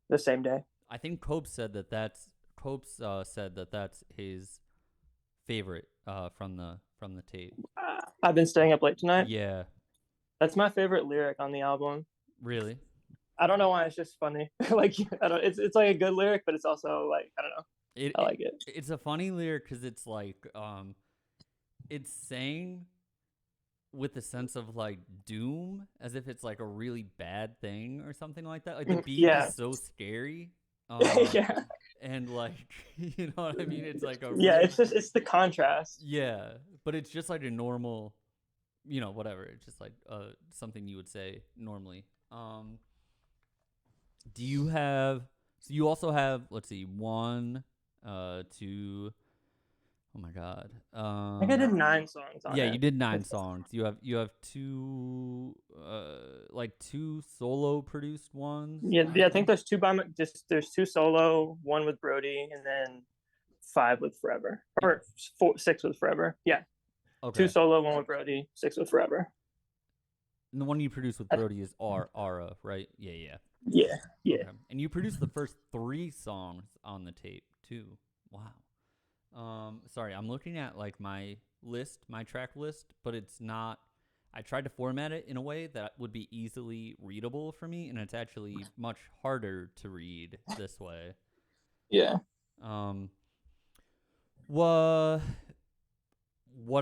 the same day. I think Copes said that that's his favorite from the tape. I've been staying up late tonight. Yeah. That's my favorite lyric on the album. Really? I don't know why, it's just funny. Like I don't, it's like a good lyric, but it's also like I don't know. I like it. It's a funny lyric because it's like it's saying with the sense of like doom, as if it's like a really bad thing or something like that. Like the beat Yeah. is so scary. Yeah. And like you know what I mean? It's like Yeah, it's the contrast. yeah, but it's just like a normal, you know, whatever. It's just like something you would say normally. Do you have? So you also have? Let's see, 1, 2. Oh my God. I think I did 9 songs on it. Yeah, you did 9 songs. You have 2 like 2 solo produced ones. Yeah, I think there's 2 there's 2 solo, 1 with Brody, and then 5 with Forever, or 6 with Forever. Yeah, Okay. 2 solo, 1 with Brody, 6 with Forever. And the one you produced with Brody is Ara, right? Yeah. Yeah. Okay. And you produced the first 3 songs on the tape too. Wow. Sorry, I'm looking at like my track list, but it's not. I tried to format it in a way that would be easily readable for me, and it's actually much harder to read this way. Yeah. What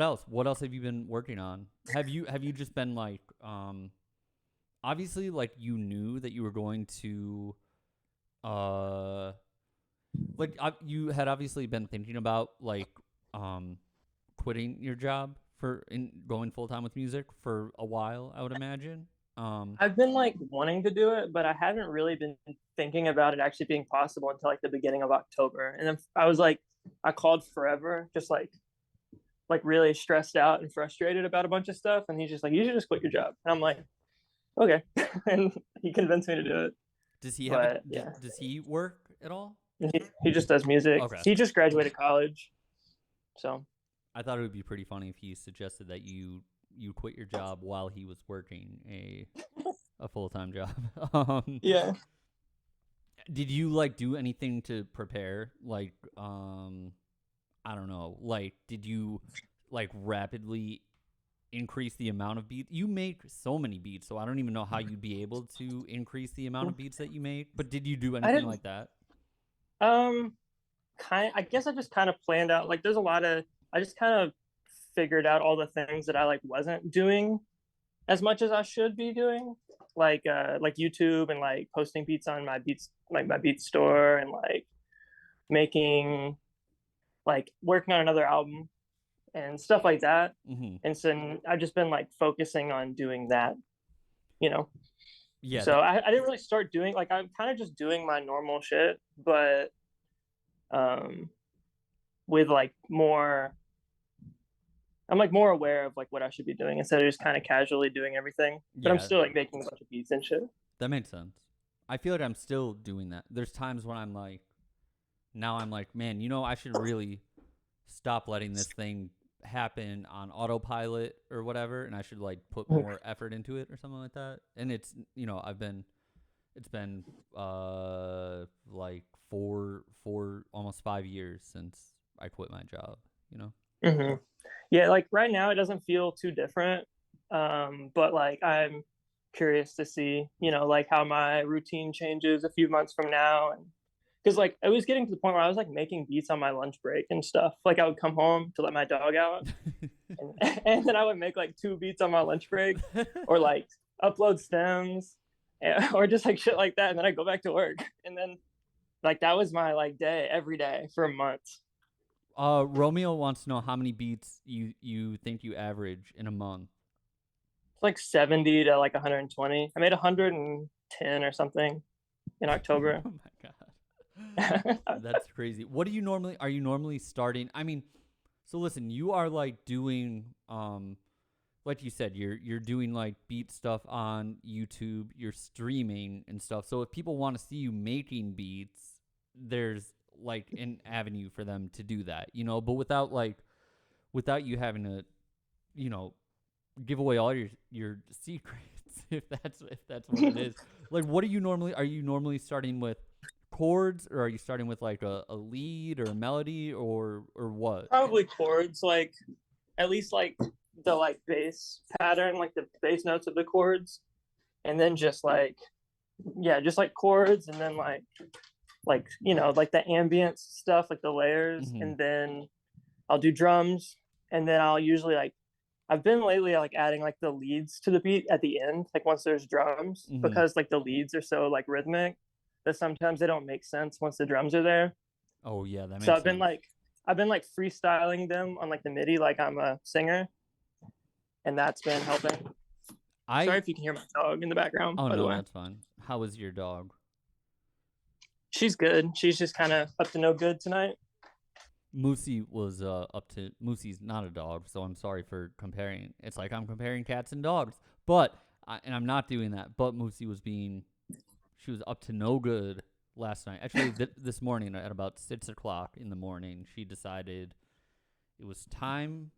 else? What else have you been working on? Have you just been like obviously like you knew that you were going to you had obviously been thinking about like quitting your job for going full time with music for a while, I would imagine. I've been like wanting to do it, but I haven't really been thinking about it actually being possible until like the beginning of October. And then I called Forever, just like really stressed out and frustrated about a bunch of stuff, and he's just like, you should just quit your job. And I'm like, okay. And he convinced me to do it. Does he does he work at all? He just does music. Okay. He just graduated college, so I thought it would be pretty funny if he suggested that you quit your job while he was working a full-time job. Yeah. Did you like do anything to prepare? Like I don't know, like did you like rapidly increase the amount of beats? You make so many beats, so I don't even know how you'd be able to increase the amount of beats that you make. But did you do anything like that? I guess I just kind of planned out, like there's a lot of, I just kind of figured out all the things that I like wasn't doing as much as I should be doing, like YouTube and like posting beats on my beat store, and like making, like working on another album and stuff like that. Mm-hmm. And so I've just been like focusing on doing that, you know. Yeah. So I didn't really start doing, like I'm kind of just doing my normal shit, but with like more, I'm like more aware of like what I should be doing instead of just kind of casually doing everything. But I'm still like making a bunch of beats and shit. That makes sense. I feel like I'm still doing that. There's times when I'm like, man, you know, I should really stop letting this thing happen on autopilot or whatever, and I should like put more effort into it or something like that. And it's, you know, it's been like four almost 5 years since I quit my job, you know. Mm-hmm. Yeah, like right now it doesn't feel too different, but like I'm curious to see, you know, like how my routine changes a few months from now. And because like I was getting to the point where I was like making beats on my lunch break and stuff. Like I would come home to let my dog out, and then I would make like 2 beats on my lunch break, or like upload stems, or just like shit like that. And then I go back to work, and then like that was my like day every day for months. Romeo wants to know how many beats you think you average in a month. It's like 70 to like 120. I made 110 or something in October. Oh my God. That's crazy. What do you normally? Are you normally starting? I mean, so listen, you are like doing like you said, you're doing like beat stuff on YouTube, you're streaming and stuff. So if people want to see you making beats, there's like an avenue for them to do that, you know, but without you having to, you know, give away all your secrets if that's what it is. Like what are you normally starting with chords, or are you starting with like a lead or a melody or what? Probably chords, like at least like the like bass pattern, like the bass notes of the chords, and then just like just like chords, and then like like the ambient stuff, like the layers, Mm-hmm. and then I'll do drums, and then I'll usually like I've been lately like adding like the leads to the beat at the end, like once there's drums, Mm-hmm. because like the leads are so like rhythmic that sometimes they don't make sense once the drums are there. Oh yeah, that So makes sense. I've been like freestyling them on like the MIDI, like I'm a singer, and that's been helping. Sorry if you can hear my dog in the background. Oh by the no, way, that's fine. How is your dog? she's good. She's just kind of up to no good tonight. Moosey was up to Moosey's not a dog, so I'm sorry for comparing. It's like I'm comparing cats and dogs, but and I'm not doing that. But Moosey she was up to no good last night. Actually, this morning at about 6 o'clock in the morning, she decided it was time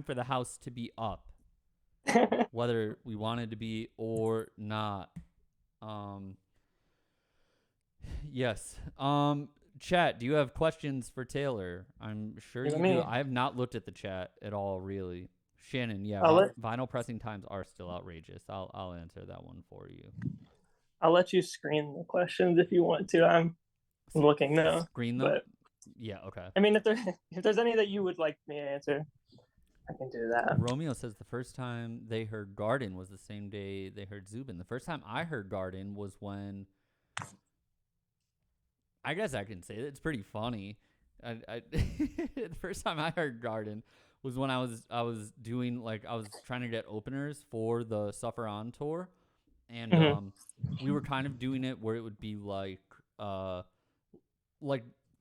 for the house to be up, whether we wanted to be or not. Um, yes. Chat, do you have questions for Taylor? I'm sure you do. I have not looked at the chat at all, really. Shannon, yeah, vinyl pressing times are still outrageous. I'll answer that one for you. I'll let you screen the questions if you want to. I'm looking now. Screen them? But, yeah, okay. I mean, if there's any that you would like me to answer, I can do that. Romeo says the first time they heard Garden was the same day they heard Zubin. The first time I heard Garden was when, I guess I can say it. It's pretty funny. The first time I heard Garden was when I was doing like I was trying to get openers for the Suffer On tour, and we were kind of doing it where it would be like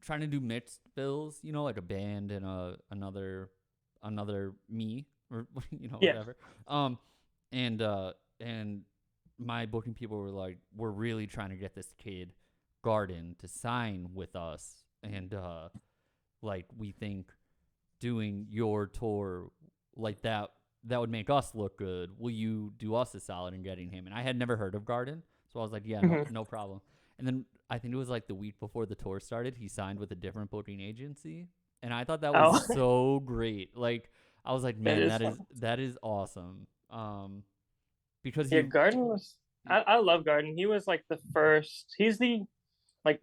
trying to do mixed bills, you know, like a band and another me, or you know, whatever. And my booking people were like, we're really trying to get this kid Garden to sign with us, and like we think doing your tour like that would make us look good. Will you do us a solid in getting him? And I had never heard of Garden, so I was like, yeah, no problem. And then I think it was like the week before the tour started, he signed with a different booking agency, and I thought that was so great. Like I was like, man, that is awesome. Because Garden was. I love Garden. He was like the first. He's the like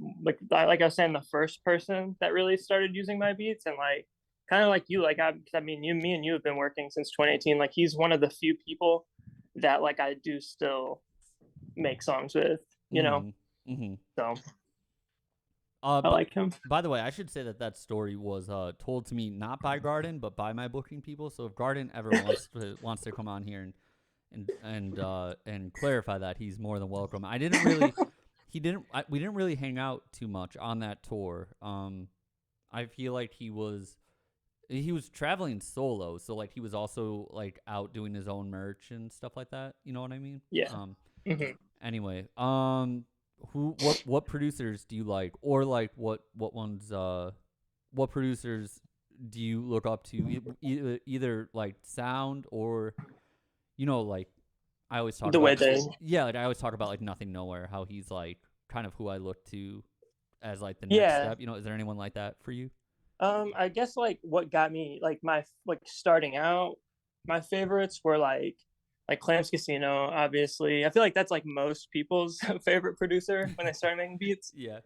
I was saying, the first person that really started using my beats, and like kind of like you, like I mean, me and you have been working since 2018. Like he's one of the few people that like I do still make songs with, you know. So I like him. By the way, I should say that story was told to me not by Garden but by my booking people. So if Garden ever wants to come on here and clarify that, he's more than welcome. I didn't really. We didn't really hang out too much on that tour. I feel like he was traveling solo, so like he was also like out doing his own merch and stuff like that. You know what I mean? Yeah. Anyway, what producers do you like, or like what ones what producers do you look up to? Either like sound or, you know, like. I always talk like I always talk about like Nothing Nowhere, how he's like kind of who I look to as like the next step. You know, is there anyone like that for you? I guess like what got me like my like starting out, my favorites were like Clams Casino, obviously. I feel like that's like most people's favorite producer when they start making beats. Yeah.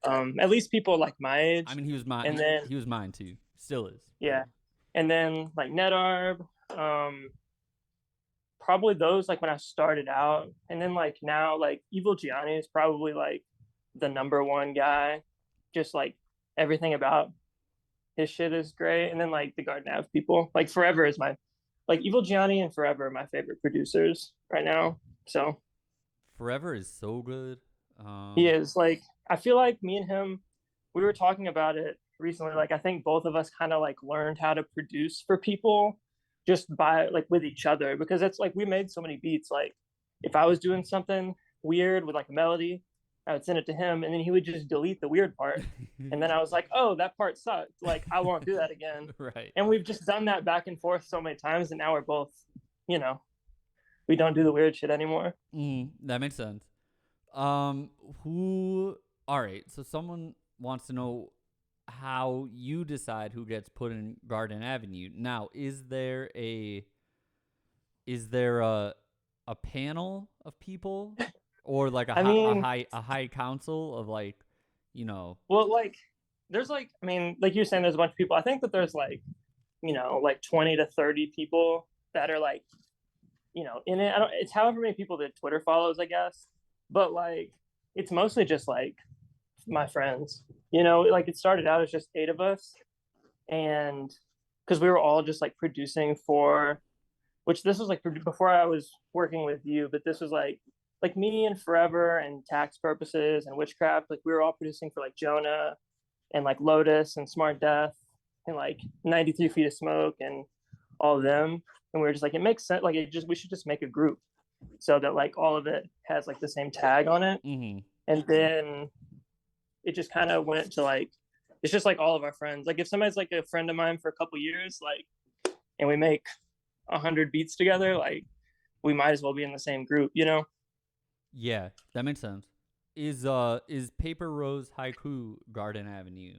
At least people like my age. I mean, he was mine. And then he was mine too. Still is. Yeah. And then like Netarb, probably those like when I started out, and then like now like Evil Gianni is probably like the number one guy. Just like everything about his shit is great. And then like the Garden Ave people, like Forever is my like Evil Gianni and Forever are my favorite producers right now. So Forever is so good. He is like I feel like me and him, we were talking about it recently. Like I think both of us kind of like learned how to produce for people just by like with each other, because it's like we made so many beats. Like if I was doing something weird with like a melody, I would send it to him and then he would just delete the weird part. And then I was like, oh, that part sucked. Like I won't do that again. Right. And we've just done that back and forth so many times, and now we're both, you know, we don't do the weird shit anymore. That makes sense. Um, who? All right. So someone wants to know how you decide who gets put in Garden Avenue. Now, is there a panel of people, or like I mean, a high council of like, you know? well, like there's like, I mean, like you're saying, there's a bunch of people. I think that there's like, you know, like 20 to 30 people that are like, you know, in it. I don't, it's however many people that Twitter follows, I guess. But like, it's mostly just like my friends. You know, like it started out as just 8 of us, and because we were all just like producing for, which this was like before I was working with you, but this was like me and Forever and Tax Purposes and Witchcraft. Like we were all producing for like Jonah and like Lotus and Smart Death and like 93 Feet of Smoke and all of them. And we were just like, it makes sense. Like it just, we should just make a group so that like all of it has like the same tag on it. Mm-hmm. And then it just kind of went to like, it's just like all of our friends. Like if somebody's like a friend of mine for a couple years, like, and we make 100 beats together, like we might as well be in the same group, you know? Yeah, that makes sense. Is Paper Rose Haiku Garden Avenue?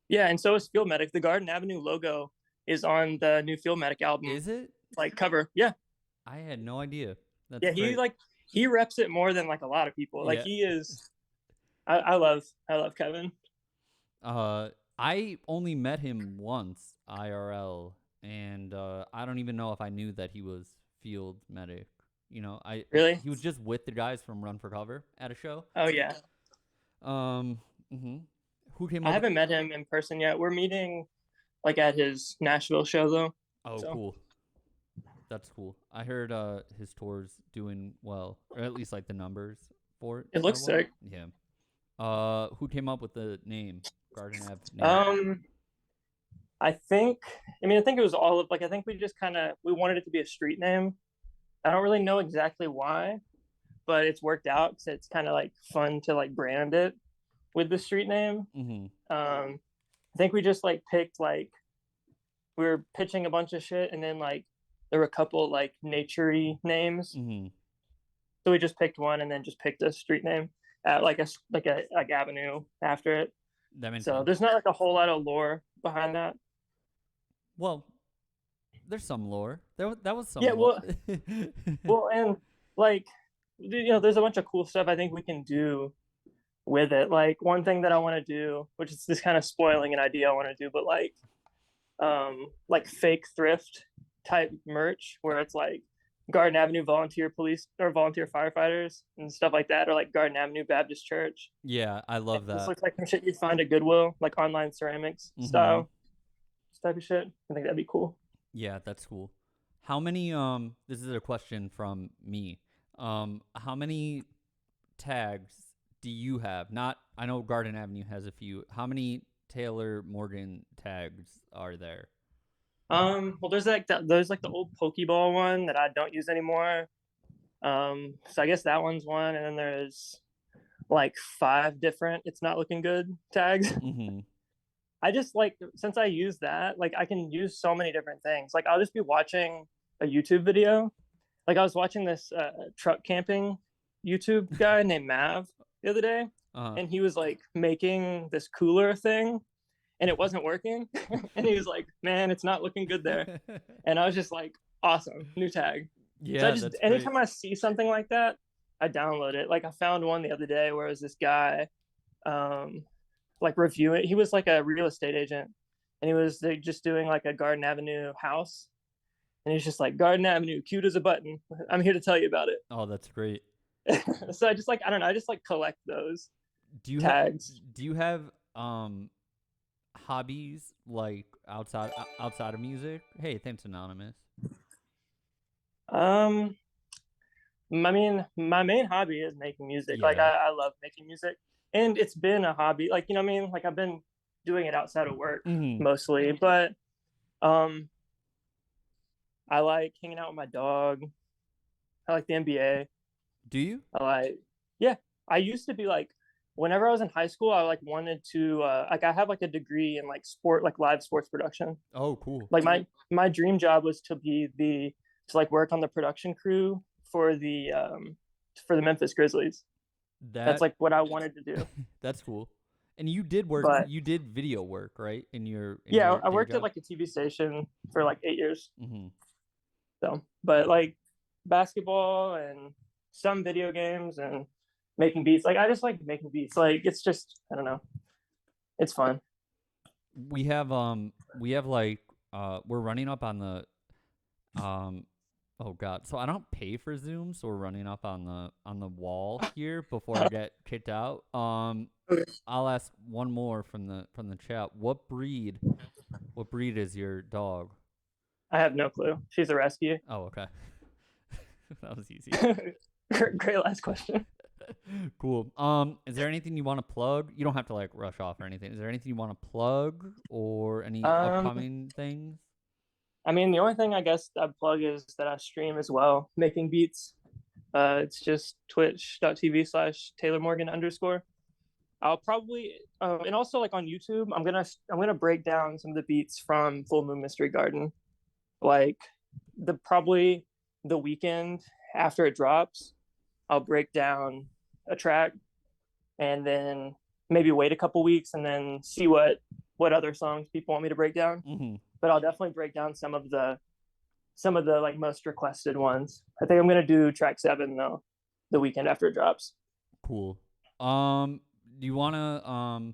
Yeah, and so is Field Medic. The Garden Avenue logo is on the new Field Medic album. Is it? Like cover? Yeah. I had no idea. That's Yeah, great. he reps it more than like a lot of people. Like Yeah. he is. I love Kevin. I only met him once IRL, and I don't even know if I knew that he was Field Medic. You know, Really? he was just with the guys from Run for Cover at a show. Oh yeah. Mm-hmm. Who came up? I haven't met him in person yet. We're meeting like at his Nashville show though. Oh, so. Cool. That's cool. I heard his tour's doing well, or at least like the numbers for it. It looks sick. Yeah. Who came up with the name Garden Avenue? I think it was all of like, I think we just we wanted it to be a street name. I don't really know exactly why, but it's worked out because it's kind of like fun to like brand it with the street name. Mm-hmm. I think we just like picked like, we were pitching a bunch of shit, and then like there were a couple like nature-y names. Mm-hmm. So we just picked one and then just picked a street name at like a avenue after it. That makes so sense. There's not like a whole lot of lore behind that. Well, there's some lore. That was some. Yeah, lore. well, and like, you know, there's a bunch of cool stuff I think we can do with it. Like one thing that I want to do, which is this kind of spoiling an idea I want to do, but like fake thrift type merch where it's like Garden Avenue volunteer police or volunteer firefighters and stuff like that, or like Garden Avenue Baptist Church. Yeah, I love that. This looks like some shit you'd find at Goodwill, like online ceramics style, this type of shit. I think that'd be cool. Yeah, that's cool. How many? This is a question from me. How many tags do you have? Not, I know Garden Avenue has a few. How many Taylor Morgan tags are there? Well, there's like the old Pokeball one that I don't use anymore. So I guess that one's one, and then there's like 5 different "it's not looking good" tags. Mm-hmm. I just like, since I use that, like I can use so many different things. Like I'll just be watching a YouTube video. Like I was watching this truck camping YouTube guy named Mav the other day, and he was like making this cooler thing, and it wasn't working. And he was like, man, it's not looking good there. And I was just like, awesome, new tag. Yeah, so anytime I see something like that, I download it. Like I found one the other day where it was this guy like reviewing. He was like a real estate agent, and he was just doing like a Garden Avenue house, and he's just like, Garden Avenue, cute as a button. I'm here to tell you about it. Oh, that's great. So I just like, I don't know, I just like collect those tags. Do you have hobbies like outside of music? Hey, thanks, Anonymous. I mean, my main hobby is making music. Yeah. Like I love making music, and it's been a hobby. Like, you know what I mean? Like I've been doing it outside of work Mm-hmm. mostly, but um I like hanging out with my dog. I like the NBA. Do you? I like, yeah. I used to be like, whenever I was in high school, I like wanted to like I have like a degree in like sport, like live sports production. Oh, cool. Like my dream job was to be the to like work on the production crew for the Memphis Grizzlies. That's That like what I wanted to do. that's cool. And you did work. But You did video work, right? In yeah, your I day worked at job. like a TV station for like 8 years. Mm-hmm. So, but like basketball and some video games and making beats. Like I just like making beats. Like it's just I don't know. It's fun. We have like we're running up on the um oh god. So I don't pay for Zoom, so we're running up on the wall here before I get kicked out. I'll ask one more from the chat. What breed is your dog? I have no clue. She's a rescue. Oh, okay. That was easy. Great last question. Cool. Is there anything you want to plug? You don't have to like rush off or anything. Is there anything you want to plug or any upcoming things? I mean, the only thing I guess I'd plug is that I stream as well, making beats. It's just twitch.tv/Taylor Morgan _. I'll probably and also like on YouTube, I'm gonna break down some of the beats from Full Moon Mystery Garden, like probably the weekend after it drops. I'll break down a track, and then maybe wait a couple weeks and then see what other songs people want me to break down. Mm-hmm. But I'll definitely break down some of the like most requested ones. I think I'm gonna do track 7 though, the weekend after it drops. Cool. Do you wanna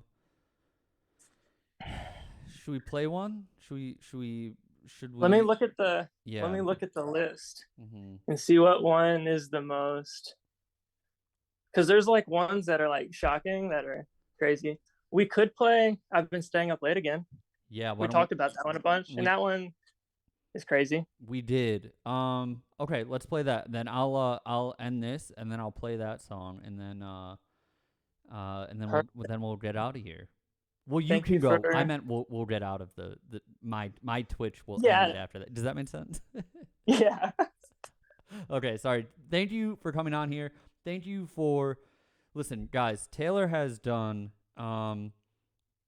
should we play one? Should we Let me look at the Yeah. let me look at the list Mm-hmm. and see what one is the most. Because there's like ones that are like shocking that are crazy. We could play I've Been Staying Up Late Again. Yeah, We talked about that one a bunch, and that one is crazy. We did. Okay, let's play that. Then I'll end this and then I'll play that song and then we'll get out of here. Well, you Thank can you go. for- I meant we'll get out of the my Twitch will Yeah. end after that. Does that make sense? Yeah. Okay, sorry. Thank you for coming on here. Thank you for listen, guys. Taylor has done an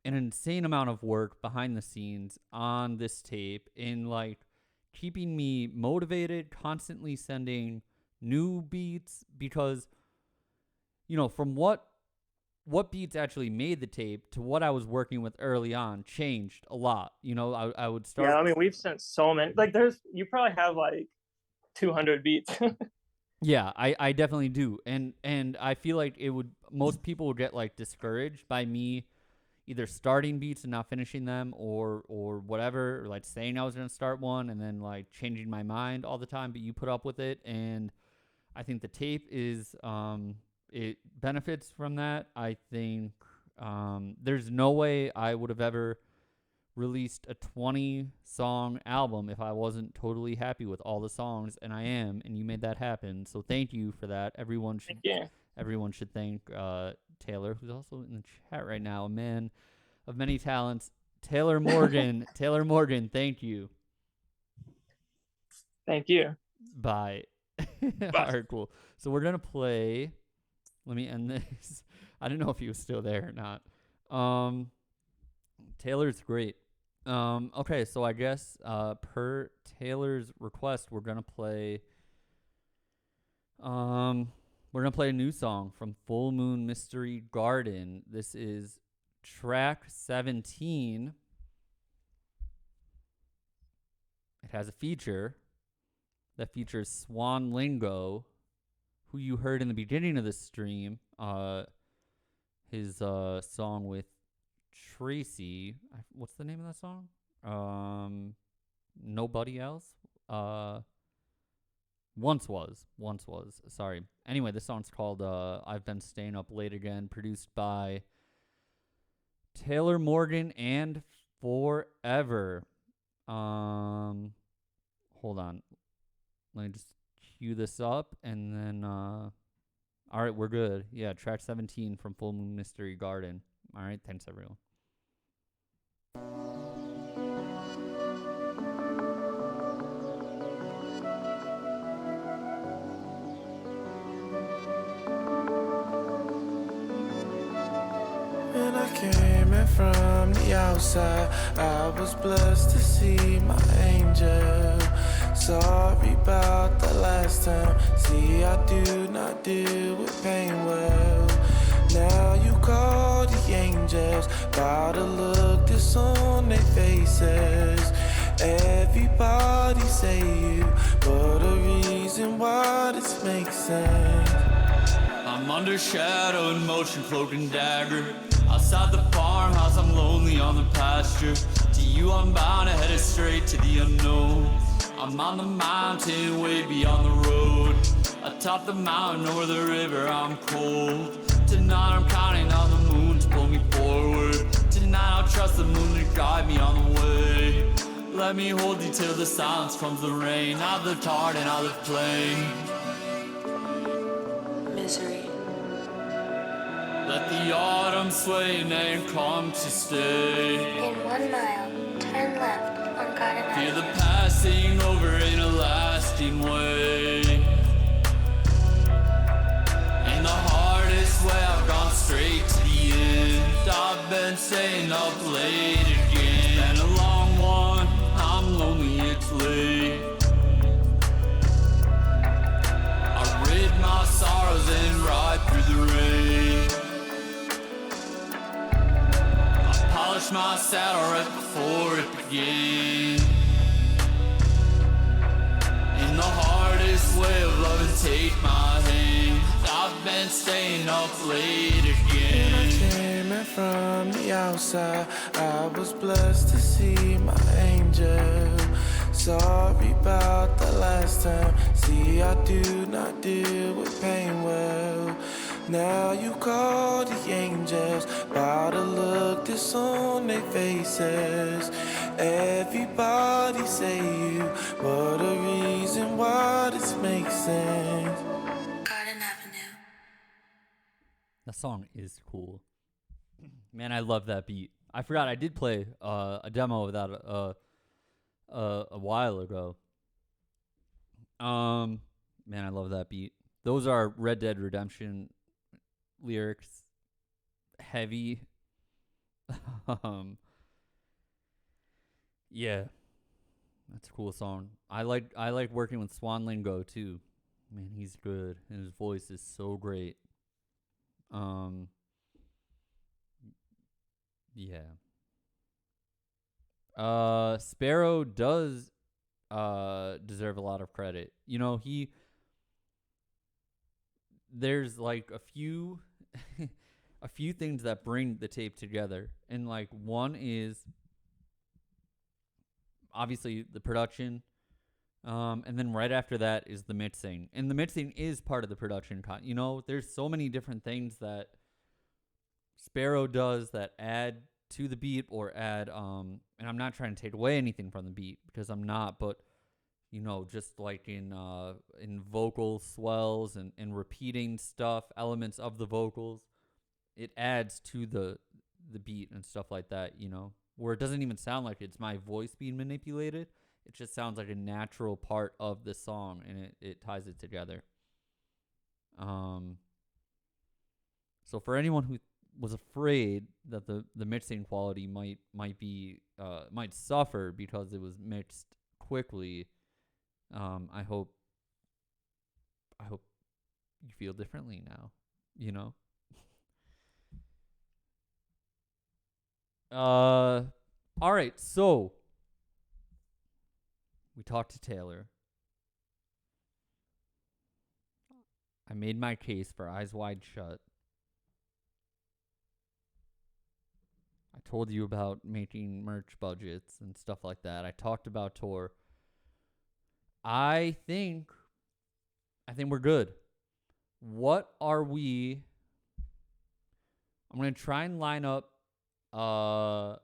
insane amount of work behind the scenes on this tape in like keeping me motivated, constantly sending new beats because you know, from what beats actually made the tape to what I was working with early on changed a lot. You know, I would start. Yeah, I mean, we've sent so many. Like, you probably have like 200 beats. Yeah, I definitely do, and I feel like most people would get like discouraged by me either starting beats and not finishing them or whatever, or like saying I was gonna start one and then like changing my mind all the time. But you put up with it, and I think the tape is it benefits from that. I think there's no way I would have ever released a 20-song album if I wasn't totally happy with all the songs, and I am, and you made that happen. So thank you for that. Everyone should thank Taylor, who's also in the chat right now, a man of many talents. Taylor Morgan. Taylor Morgan, thank you. Thank you. Bye. All right, cool. So we're gonna play. Let me end this. I don't know if he was still there or not. Taylor's great. Okay, so I guess per Taylor's request, we're gonna play a new song from Full Moon Mystery Garden. This is track 17. It has a feature that features Swan Lingo, who you heard in the beginning of the stream. His song with Tracy. What's the name of that song? Nobody Else. Once was. Sorry. Anyway, this song's called I've Been Staying Up Late Again, produced by Taylor Morgan and Forever. Hold on. Let me just cue this up, and then All right, we're good. Yeah, track 17 from Full Moon Mystery Garden. All right, thanks everyone. When I came in from the outside, I was blessed to see my angel. Sorry about the last time. See, I do not deal with pain well. Now you call the angels, by the look that's on their faces. Everybody say you, but the reason why this makes sense. I'm under shadow and motion cloaking dagger. Outside the farmhouse, I'm lonely on the pasture. To you, I'm bound, headed straight to the unknown. I'm on the mountain, way beyond the road. Atop the mountain or the river, I'm cold. Tonight, I'm counting on the moon to pull me forward. Tonight, I'll trust the moon to guide me on the way. Let me hold you till the silence comes the rain. I've lived hard and I've lived plain. Misery. Let the autumn sway and come to stay. In 1 mile, turn left on Garden Feel Avenue. the passing over in a lasting way. In the hardest way, I've gone straight to the end. I've been staying up late again. Been a long one, I'm lonely, it's late. I rid my sorrows and ride through the rain. Polish my saddle right before it began. In the hardest way of loving, take my hand. I've been staying up late again. Came in from the outside, I was blessed to see my angel. Sorry about the last time. See, I do not deal with pain well. Now you call the angels, by the look that's on their faces. Everybody say you, but the reason why this makes sense. Garden Avenue. That song is cool. Man, I love that beat. I forgot I did play a demo of that a while ago. Man, I love that beat. Those are Red Dead Redemption lyrics. Heavy. Yeah. That's a cool song. I like working with Swan Lingo too. Man, he's good. And his voice is so great. Yeah. Sparrow does deserve a lot of credit. You know, there's like a few a few things that bring the tape together. And like one is obviously the production. And then right after that is the mixing. And the mixing is part of the production. You know, there's so many different things that Sparrow does that add to the beat or add and I'm not trying to take away anything from the beat because I'm not, but you know, just like in vocal swells and repeating stuff, elements of the vocals, it adds to the beat and stuff like that, you know, where it doesn't even sound like it's my voice being manipulated. It just sounds like a natural part of the song, and it ties it together. So for anyone who was afraid that the mixing quality might suffer because it was mixed quickly, I hope you feel differently now, you know. All right, so we talked to Taylor. I made my case for Eyes Wide Shut. I told you about making merch budgets and stuff like that. I talked about tour. I think we're good. What are we? I'm going to try and line up I'm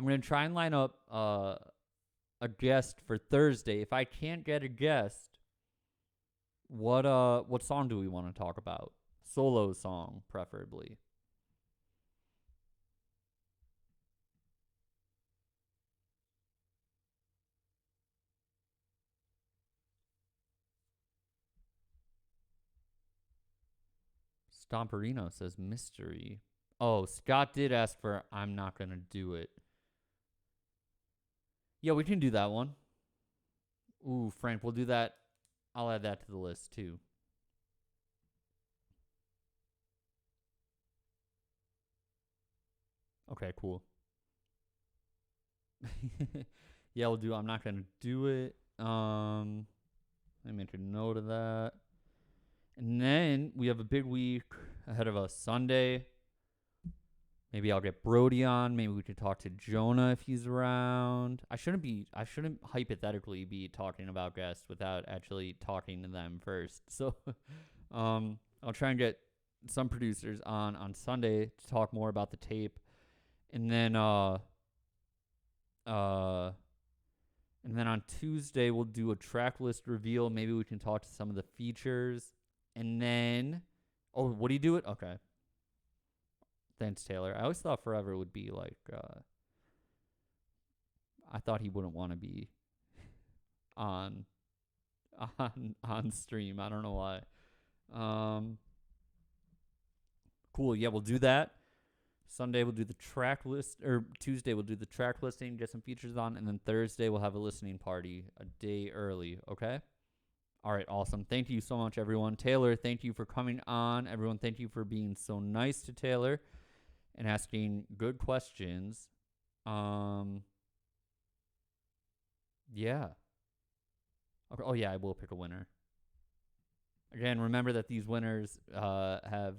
going to try and line up a guest for Thursday. If I can't get a guest, What song do we want to talk about? Solo song, preferably. Stomperino says mystery. Oh, Scott did ask for I'm Not Gonna Do It. Yeah, we can do that one. Ooh, Frank, we'll do that. I'll add that to the list too. Okay, cool. Yeah, we'll do I'm Not Gonna Do It. Let me make a note of that. And then we have a big week ahead of us. Sunday. Maybe I'll get Brody on. Maybe we could talk to Jonah if he's around. I shouldn't hypothetically be talking about guests without actually talking to them first. So I'll try and get some producers on Sunday to talk more about the tape. And then on Tuesday we'll do a track list reveal. Maybe we can talk to some of the features. And then what do you do it? Okay. Thanks, Taylor. I always thought Forever would be like, I thought he wouldn't want to be on stream. I don't know why. Cool. Yeah, we'll do that. Sunday we'll do the track list, or Tuesday we'll do the track listing, get some features on, and then Thursday we'll have a listening party a day early. Okay. All right. Awesome. Thank you so much, everyone. Taylor, thank you for coming on. Everyone, thank you for being so nice to Taylor and asking good questions. Yeah. Okay. Oh, yeah, I will pick a winner. Again, remember that these winners have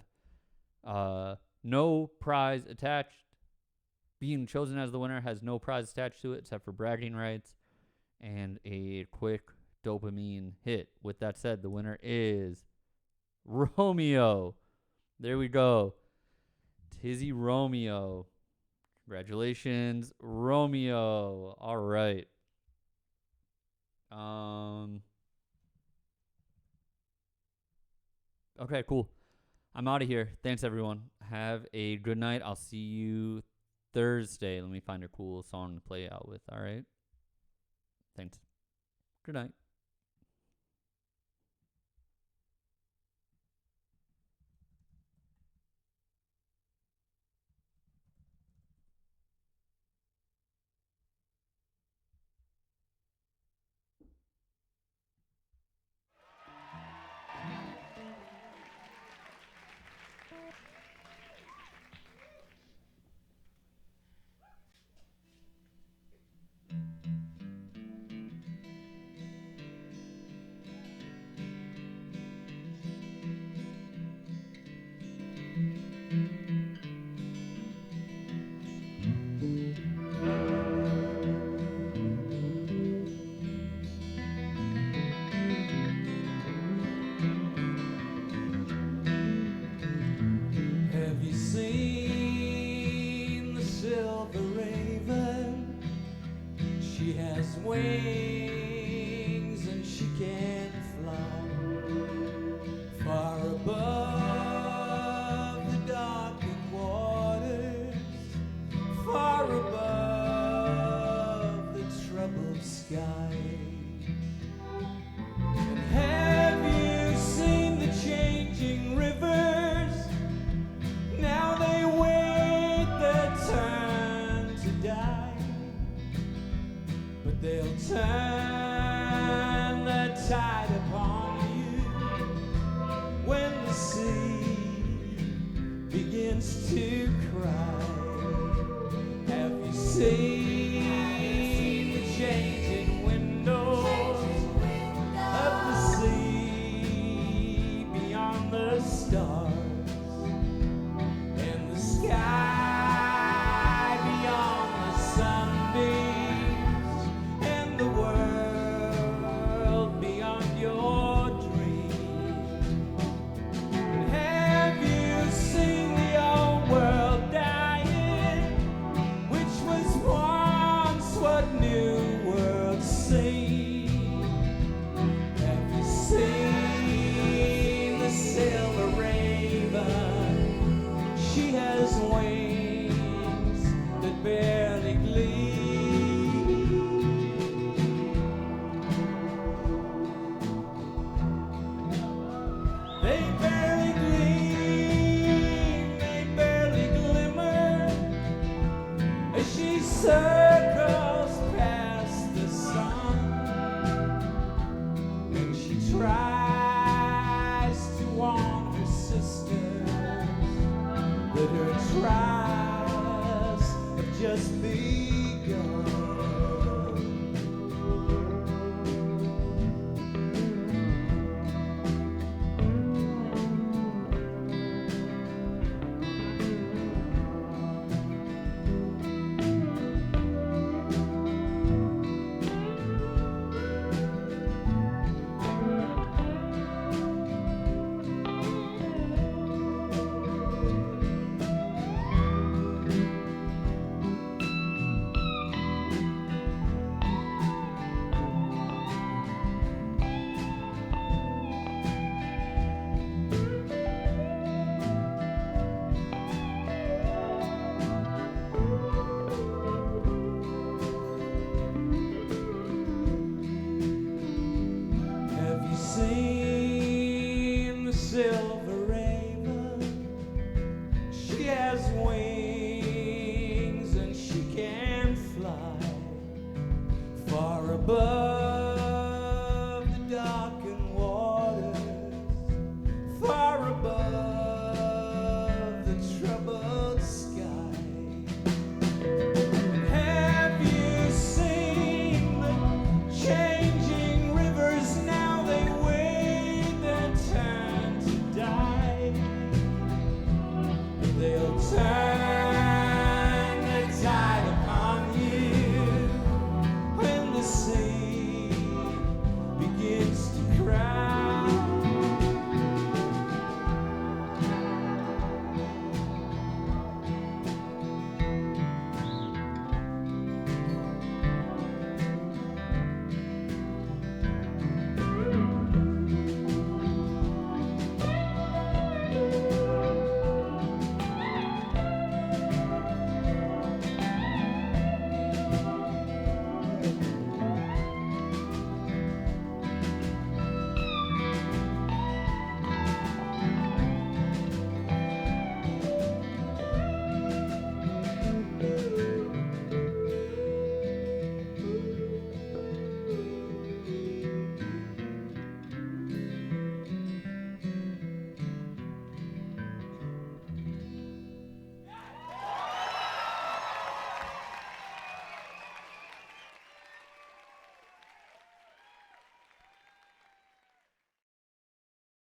no prize attached. Being chosen as the winner has no prize attached to it except for bragging rights and a quick dopamine hit. With that said, the winner is Romeo. There we go. Tizzy Romeo. Congratulations, Romeo. All right. Okay, cool. I'm out of here. Thanks, everyone. Have a good night. I'll see you Thursday. Let me find a cool song to play out with. All right. Thanks. Good night. Have you seen the silver raven? She has wings and she can fly far above the darkened waters, far above the troubled sky. And have you seen the changing rivers? Now they wait their turn to die, but they'll turn the tide upon you when the sea begins to cry. Have you seen